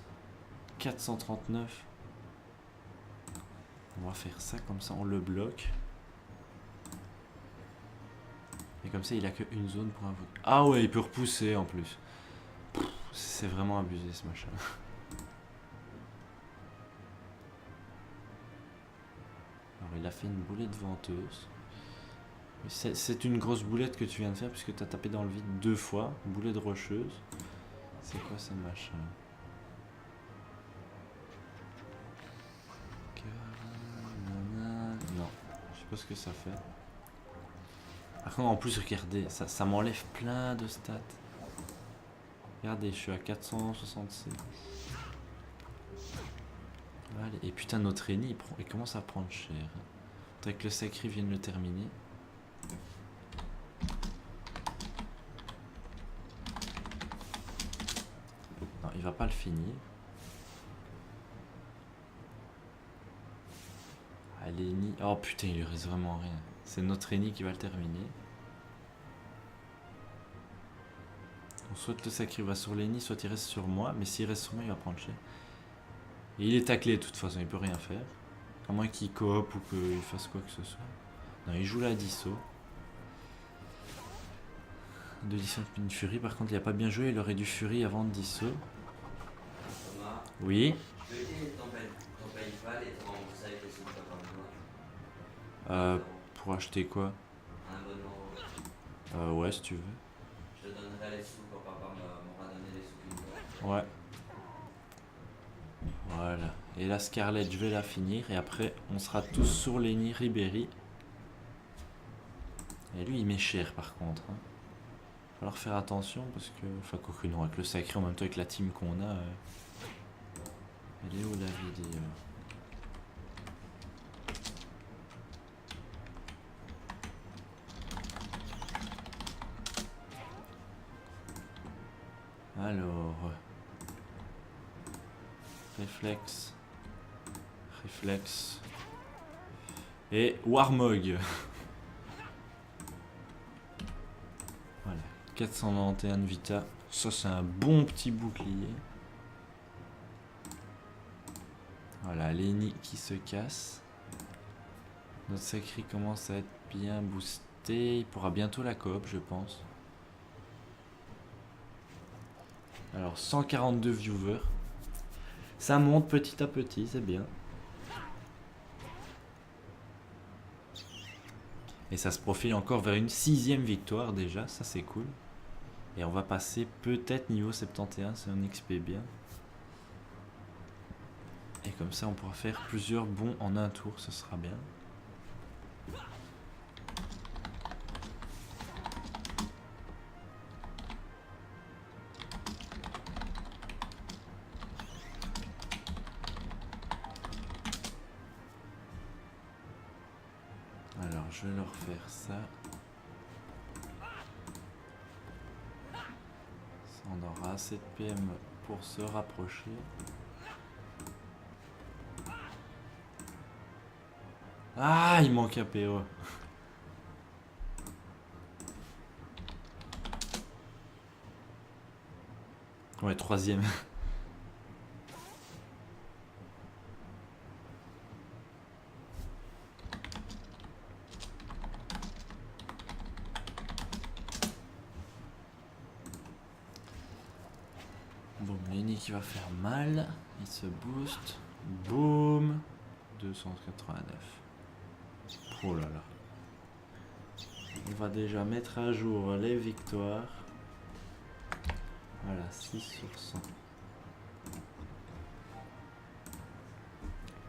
439. On va faire ça comme ça, on le bloque. Et comme ça, il a qu'une zone pour invoquer. Ah ouais, il peut repousser en plus. C'est vraiment abusé ce machin. Alors, il a fait une boulette venteuse. C'est une grosse boulette que tu viens de faire puisque tu as tapé dans le vide 2 fois. Boulette rocheuse. C'est quoi ce machin? Non, je sais pas ce que ça fait. Par contre, en plus, regardez, ça m'enlève plein de stats. Regardez, je suis à 466. Allez. Et putain, notre ennemi, il commence à prendre cher. Faudrait que le sacré vienne le terminer. va pas le finir. Allez, Eni. Oh putain, il lui reste vraiment rien. C'est notre Eni qui va le terminer. Donc, soit le sacré va sur l'Eni, soit il reste sur moi. Mais s'il reste sur moi, il va prendre cher. Et il est taclé de toute façon, il peut rien faire. À moins qu'il coop ou qu'il fasse quoi que ce soit. Non, il joue la Disso. De Disso une Fury, par contre il a pas bien joué, il aurait dû Fury avant de Disso. Thomas, Oui. je te dis ton PayPal et ton remboursé avec les sous de papa Pour acheter quoi? un abonnement. Ouais si tu veux. Je te donnerai les sous quand papa m'aura donné les sous qu'il me doit. Ouais. Voilà. Et la Scarlett, je vais la finir. Et après, on sera tous sur Lenny Ribéry. Et lui, il met cher par contre. Hein. Falloir faire attention parce que. Enfin, quoique non, avec le sacré en même temps, avec la team qu'on a. Elle est où la vidéo? Alors. Réflexe. Réflexe. Et Warmog. Voilà. 491 de Vita. Ça, c'est un bon petit bouclier. Voilà, Lenny qui se casse. Notre sacré commence à être bien boosté. Il pourra bientôt la coop, je pense. Alors, 142 viewers. Ça monte petit à petit, c'est bien. Et ça se profile encore vers une 6ème victoire déjà, ça c'est cool. Et on va passer peut-être niveau 71 si on XP bien. Et comme ça on pourra faire plusieurs bons en un tour, ce sera bien. Alors je vais leur faire ça. Ça on aura assez de PM pour se rapprocher. Ah, il manque un PO. Ouais, 3ème. Bon, Lenny qui va faire mal. Il se booste. Boum. 289. Oh là là. On va déjà mettre à jour les victoires. Voilà, 6 sur 100.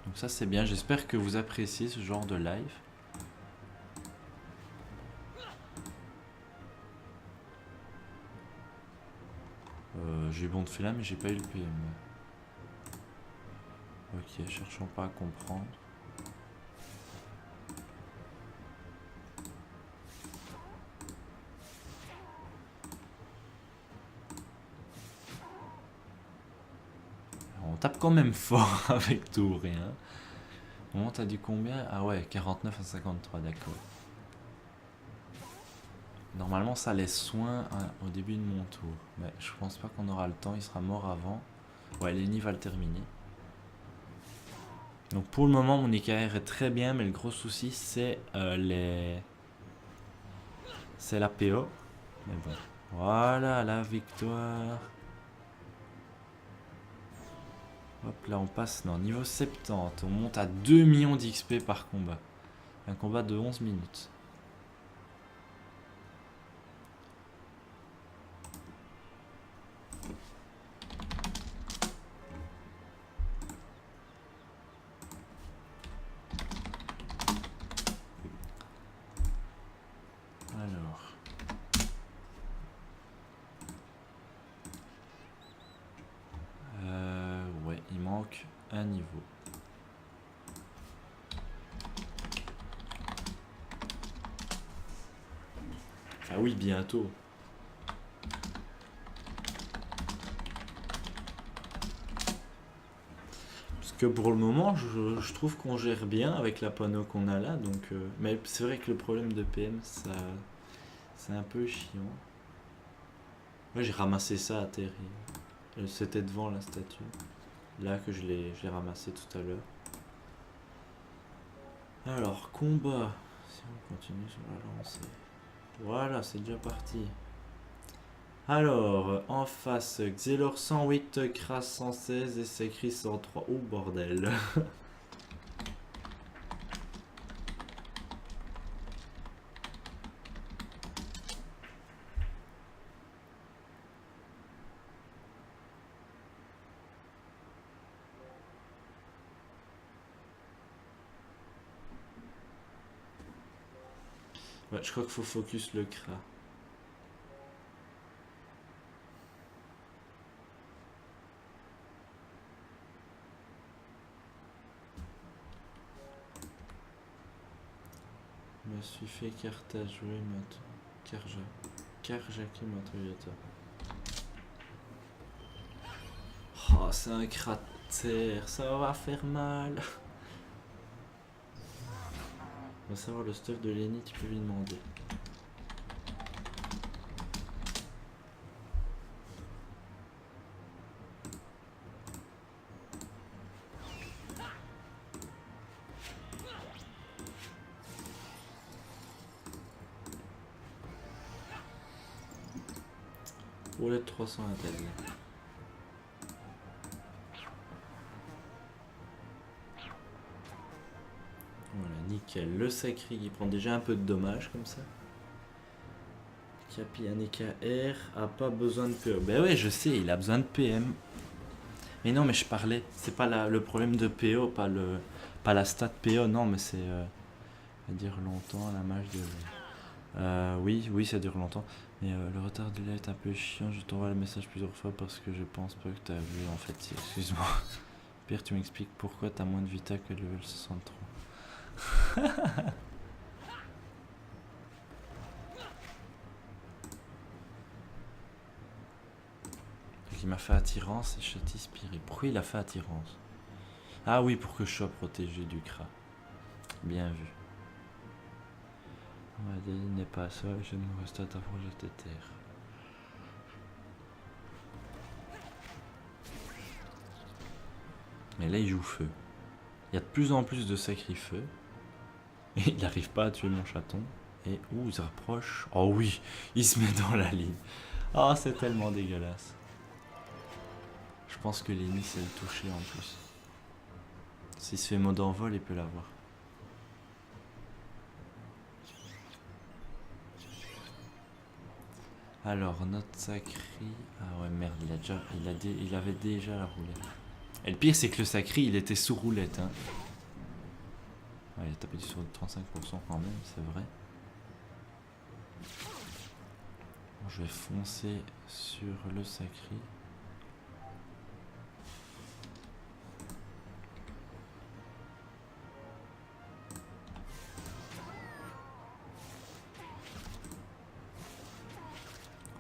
Donc ça c'est bien, j'espère que vous appréciez ce genre de live. J'ai eu bon de là mais j'ai pas eu le PM. Ok, cherchons pas à comprendre. On tape quand même fort avec tout ou rien. On monte à du combien? Ah ouais, 49 à 53, d'accord. Normalement ça laisse soin au début de mon tour. Mais je pense pas qu'on aura le temps, il sera mort avant. Ouais, Lenny va le terminer. Donc pour le moment mon EKR est très bien, mais le gros souci c'est c'est la PO. Mais bon, voilà la victoire. Hop là on passe, non, niveau 70, on monte à 2 millions d'XP par combat. Un combat de 11 minutes. Alors. Ouais, il manque un niveau. Ah oui, bientôt. que pour le moment, je trouve qu'on gère bien avec la panneau qu'on a là. Donc, mais c'est vrai que le problème de PM, ça, c'est un peu chiant. Moi, j'ai ramassé ça à terre. C'était devant la statue. Là que je l'ai ramassé tout à l'heure. Alors, combat. Si on continue sur la lancée. Voilà, c'est déjà parti. Alors, en face, Xelor 108, Kras 116 et Sekri 103. Oh bordel. Ouais, je crois qu'il faut focus le Kra. Je me suis fait carte à jouer maintenant. Karjaki Matoyota. Oh, c'est un cratère, ça va faire mal. On va savoir le stuff de Lenny, tu peux lui demander. Roulette 300 interdit. Voilà, nickel. Le sacré qui prend déjà un peu de dommages comme ça. Capi Aneka R a pas besoin de PO. Ben ouais, je sais, il a besoin de PM. Mais non, mais je parlais. C'est pas le problème de PO, pas la stat PO, non, mais c'est. Ça dure longtemps la mage de. Oui, ça dure longtemps. Mais le retard de est un peu chiant. Je t'envoie le message plusieurs fois parce que je pense pas que t'as vu en fait. Excuse-moi. Pire, tu m'expliques pourquoi t'as moins de vita que level 63. Il m'a fait attirance et châti spiré. Pourquoi il a fait attirance? Ah oui, pour que je sois protégé du Kra. Bien vu. Madeline n'est pas seule, je me reste à ta projet de terre. Mais là, il joue feu. Il y a de plus en plus de sacri-feu. Et il n'arrive pas à tuer mon chaton. Et il se rapproche. Oh oui, il se met dans la ligne. Oh, c'est tellement dégueulasse. Je pense que Lenny c'est le toucher en plus. S'il se fait mot d'envol, il peut l'avoir. Alors, notre sacri... Ah ouais, merde, il avait déjà la roulette. Et le pire, c'est que le sacri, il était sous roulette. Hein. Ouais, il a tapé sur 35% quand même, c'est vrai. Bon, je vais foncer sur le sacri.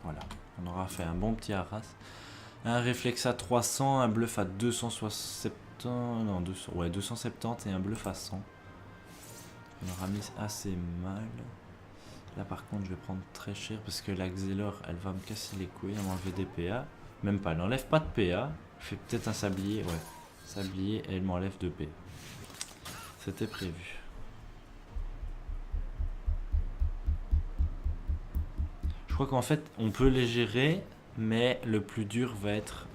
Voilà, on aura fait un bon petit haras. Un réflexe à 300, un bluff à 270, non 200, ouais 270 et un bluff à 100. On aura mis assez mal. Là par contre je vais prendre très cher parce que la Xelor elle va me casser les couilles, elle va m'enlever des PA. Même pas, elle n'enlève pas de PA. Je fais peut-être un sablier, ouais. Sablier et elle m'enlève 2 PA. C'était prévu. Je crois qu'en fait on peut les gérer, mais le plus dur va être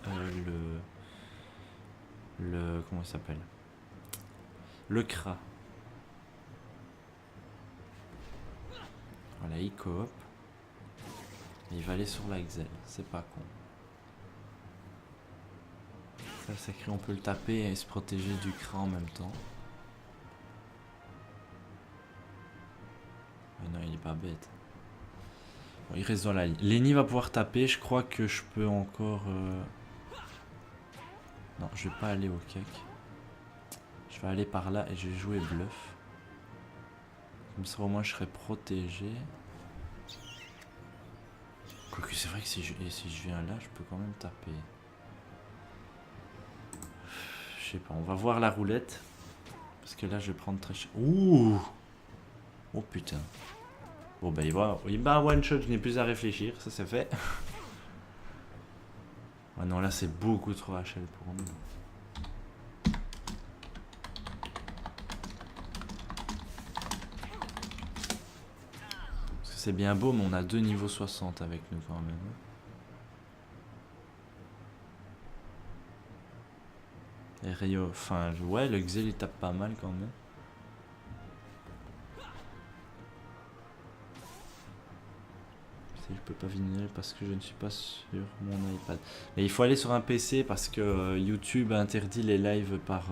comment il s'appelle? Le Kra. Voilà, il coop. Et il va aller sur la Xel, c'est pas con. Ça, sacré, on peut le taper et se protéger du Kra en même temps. Mais non, il est pas bête. Bon, il reste dans la ligne. Lenny va pouvoir taper, je crois que je peux encore... Non, je vais pas aller au cake. Je vais aller par là et je vais jouer bluff. Comme ça au moins je serai protégé. Quoique c'est vrai que si je viens là, je peux quand même taper. sais pas, on va voir la roulette. Parce que là, je vais prendre très cher. Ouh. Oh putain. Bon bah il va one shot, je n'ai plus à réfléchir, ça c'est fait. Ah non, là c'est beaucoup trop HL pour nous. Parce que c'est bien beau, mais on a 2 niveaux 60 avec nous quand même. Et Rio, enfin ouais, le Xel il tape pas mal quand même. Je peux pas venir parce que je ne suis pas sur mon iPad. Mais il faut aller sur un PC parce que YouTube interdit les lives par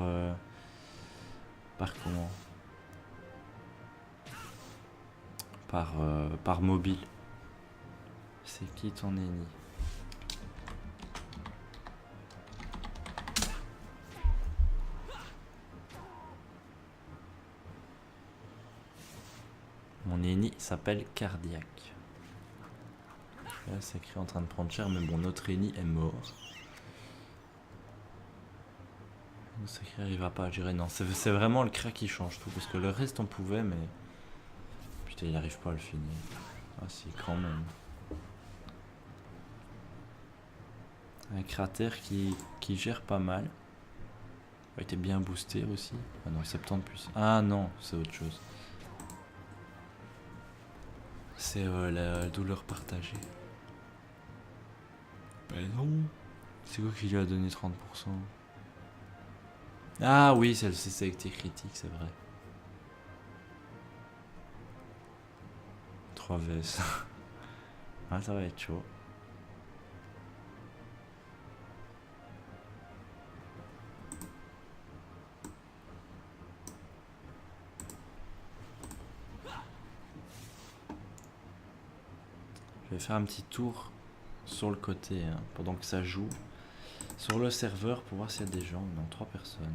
comment par mobile. C'est qui ton ennemi? Mon ennemi s'appelle Cardiaque. Là, c'est écrit en train de prendre cher, mais bon, notre ennemi est mort. C'est écrit, il va pas à gérer. Non, c'est vraiment le crack qui change tout. Parce que le reste, on pouvait, mais. Putain, il arrive pas à le finir. Ah, si, quand même. Un cratère qui gère pas mal. Il a été bien boosté aussi. Ah non, 70 puissance. Ah non, c'est autre chose. C'est la douleur partagée. Mais non. C'est quoi qui lui a donné 30%? Ah oui, c'est été critique, c'est vrai. 3 VS. Ah, ça va être chaud. Je vais faire un petit tour sur le côté hein, pendant que ça joue. Sur le serveur pour voir s'il y a des gens. Non, 3 personnes.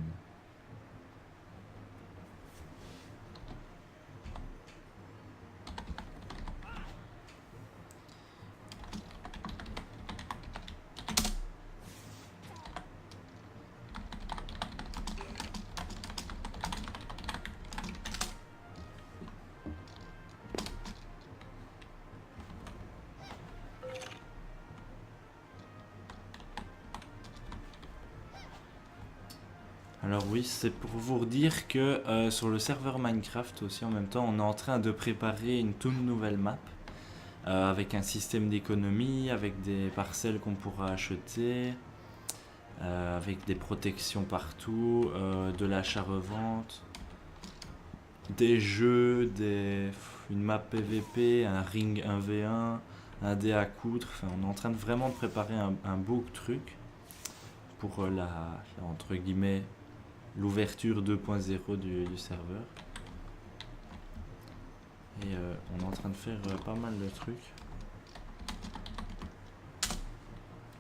Alors oui, c'est pour vous dire que sur le serveur Minecraft aussi en même temps, on est en train de préparer une toute nouvelle map avec un système d'économie, avec des parcelles qu'on pourra acheter, avec des protections partout, de l'achat-revente, des jeux, une map PVP, un ring 1v1, un dé à coudre. Enfin, on est en train de vraiment de préparer un beau truc pour entre guillemets l'ouverture 2.0 du serveur. Et on est en train de faire pas mal de trucs.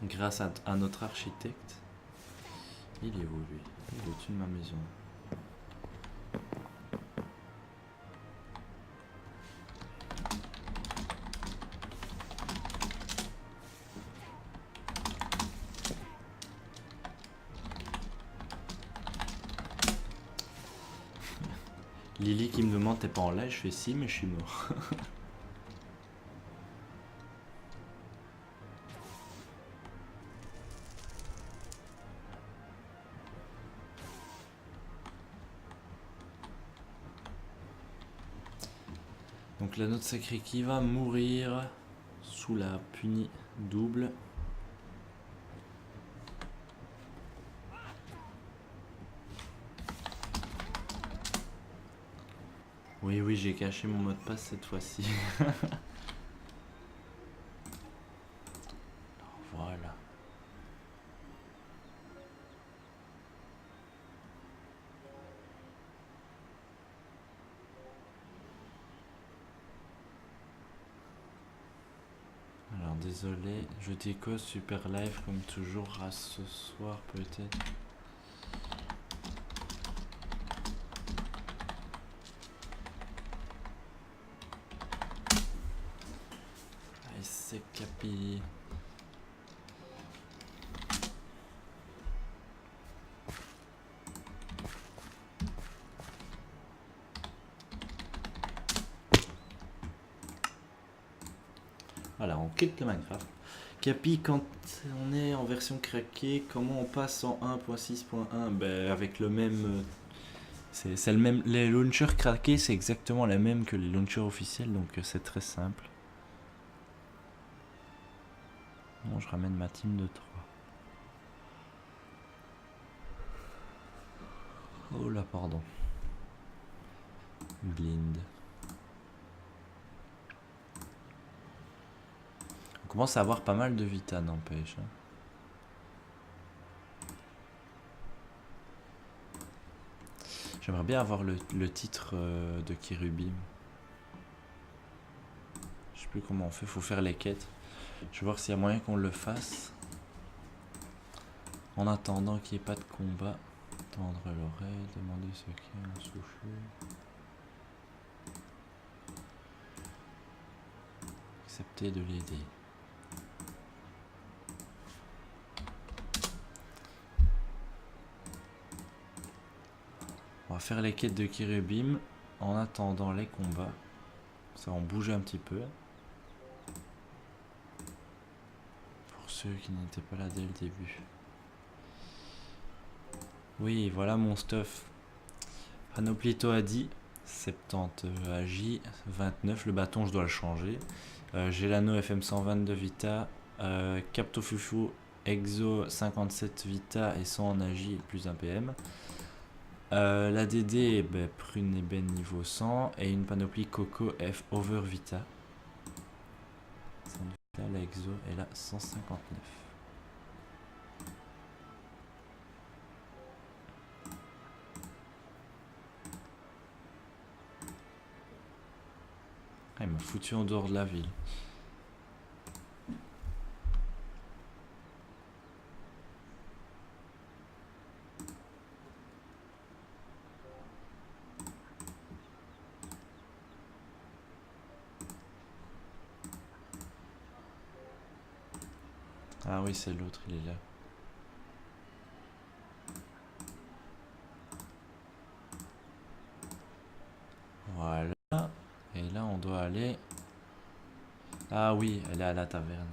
Grâce à notre architecte. Il est où lui? Il est au-dessus de ma maison. Lily qui me demande t'es pas en live, je fais si mais je suis mort. Donc la note sacrée qui va mourir sous la punie double. Oui, oui, j'ai caché mon mot de passe cette fois-ci. Voilà. Alors désolé, je déco super live comme toujours à ce soir peut-être. C'est capi. on quitte le Minecraft. Capi, quand on est en version craquée, comment on passe en 1.6.1? Ben, avec le même... c'est le même... Les launchers craqués, c'est exactement la même que les launchers officiels, donc c'est très simple. Bon, je ramène ma team de 3. Oh là, pardon. Blind. On commence à avoir pas mal de vita, n'empêche. J'aimerais bien avoir le titre de Kirubim. Je sais plus comment on fait, faut faire les quêtes. Je vais voir s'il y a moyen qu'on le fasse. En attendant qu'il n'y ait pas de combat. Tendre l'oreille, demander ce qu'est un souffle. Accepter de l'aider. On va faire les quêtes de Kirubim en attendant les combats. Ça va en bouger un petit peu. Pour ceux qui n'étaient pas là dès le début. Oui, voilà mon stuff. Panoplito a dit 70 AJ, 29. Le bâton, je dois le changer. J'ai l'anneau FM 122 Vita. Captofufu Exo 57 Vita et 100 en AJ et plus 1 PM. La DD, ben, prune ébène niveau 100 et une panoplie Coco F Over Vita. 100 Vita, la Exo est là 159. Ah, il m'a foutu en dehors de la ville. Ah oui, c'est l'autre, il est là. Voilà. Et là, on doit aller... Ah oui, elle est à la taverne.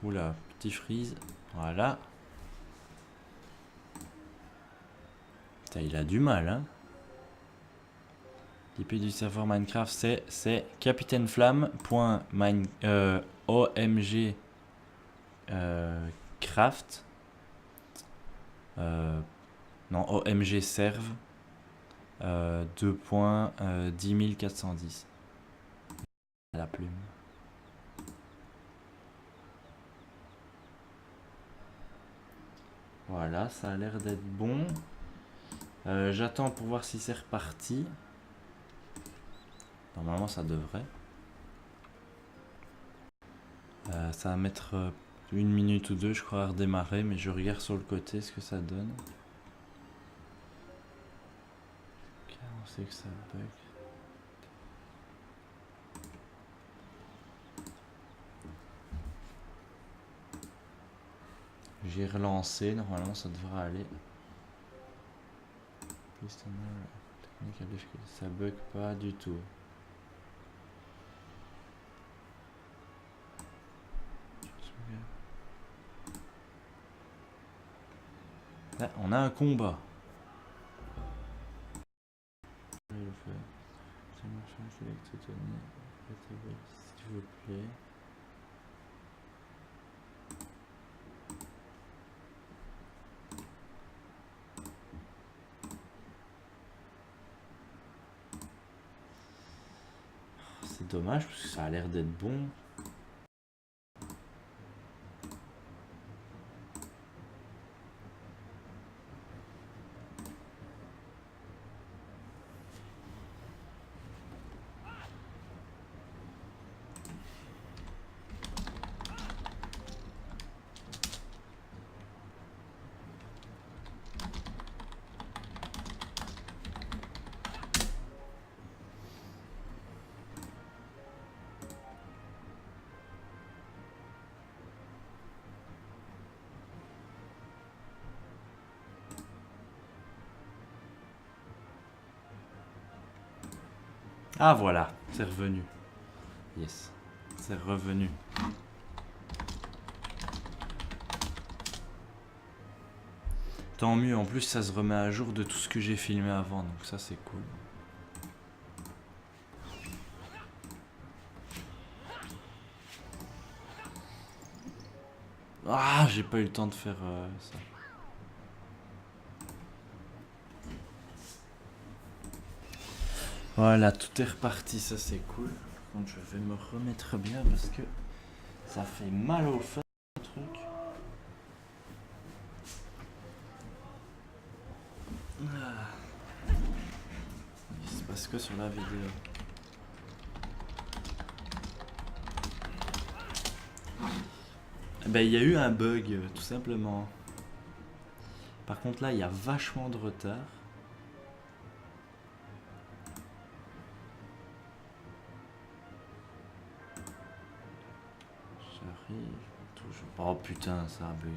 Oula, petit freeze. Voilà. Putain, il a du mal, hein. L'IP du serveur Minecraft, c'est capitaineflamme.omg craft. Non, omg serve 2.10410. La plume. Voilà, ça a l'air d'être bon. J'attends pour voir si c'est reparti. Normalement, ça devrait. Ça va mettre 1 minute ou 2, je crois, à redémarrer, mais je regarde sur le côté ce que ça donne. Ok, on sait que ça bug. J'ai relancé, normalement ça devrait aller. Ça bug pas du tout. Là, on a un combat. S'il vous plaît. C'est dommage parce que ça a l'air d'être bon. Ah voilà, c'est revenu. Yes, c'est revenu. Tant mieux, en plus ça se remet à jour de tout ce que j'ai filmé avant, donc ça c'est cool. Ah, j'ai pas eu le temps de faire ça. Voilà, tout est reparti, ça c'est cool. Par contre, je vais me remettre bien parce que ça fait mal au fesses, le truc. Ah. Il se passe que sur la vidéo. Eh ben, il y a eu un bug, tout simplement. Par contre, là, il y a vachement de retard. J'arrive toujours. Oh putain, ça a bugué.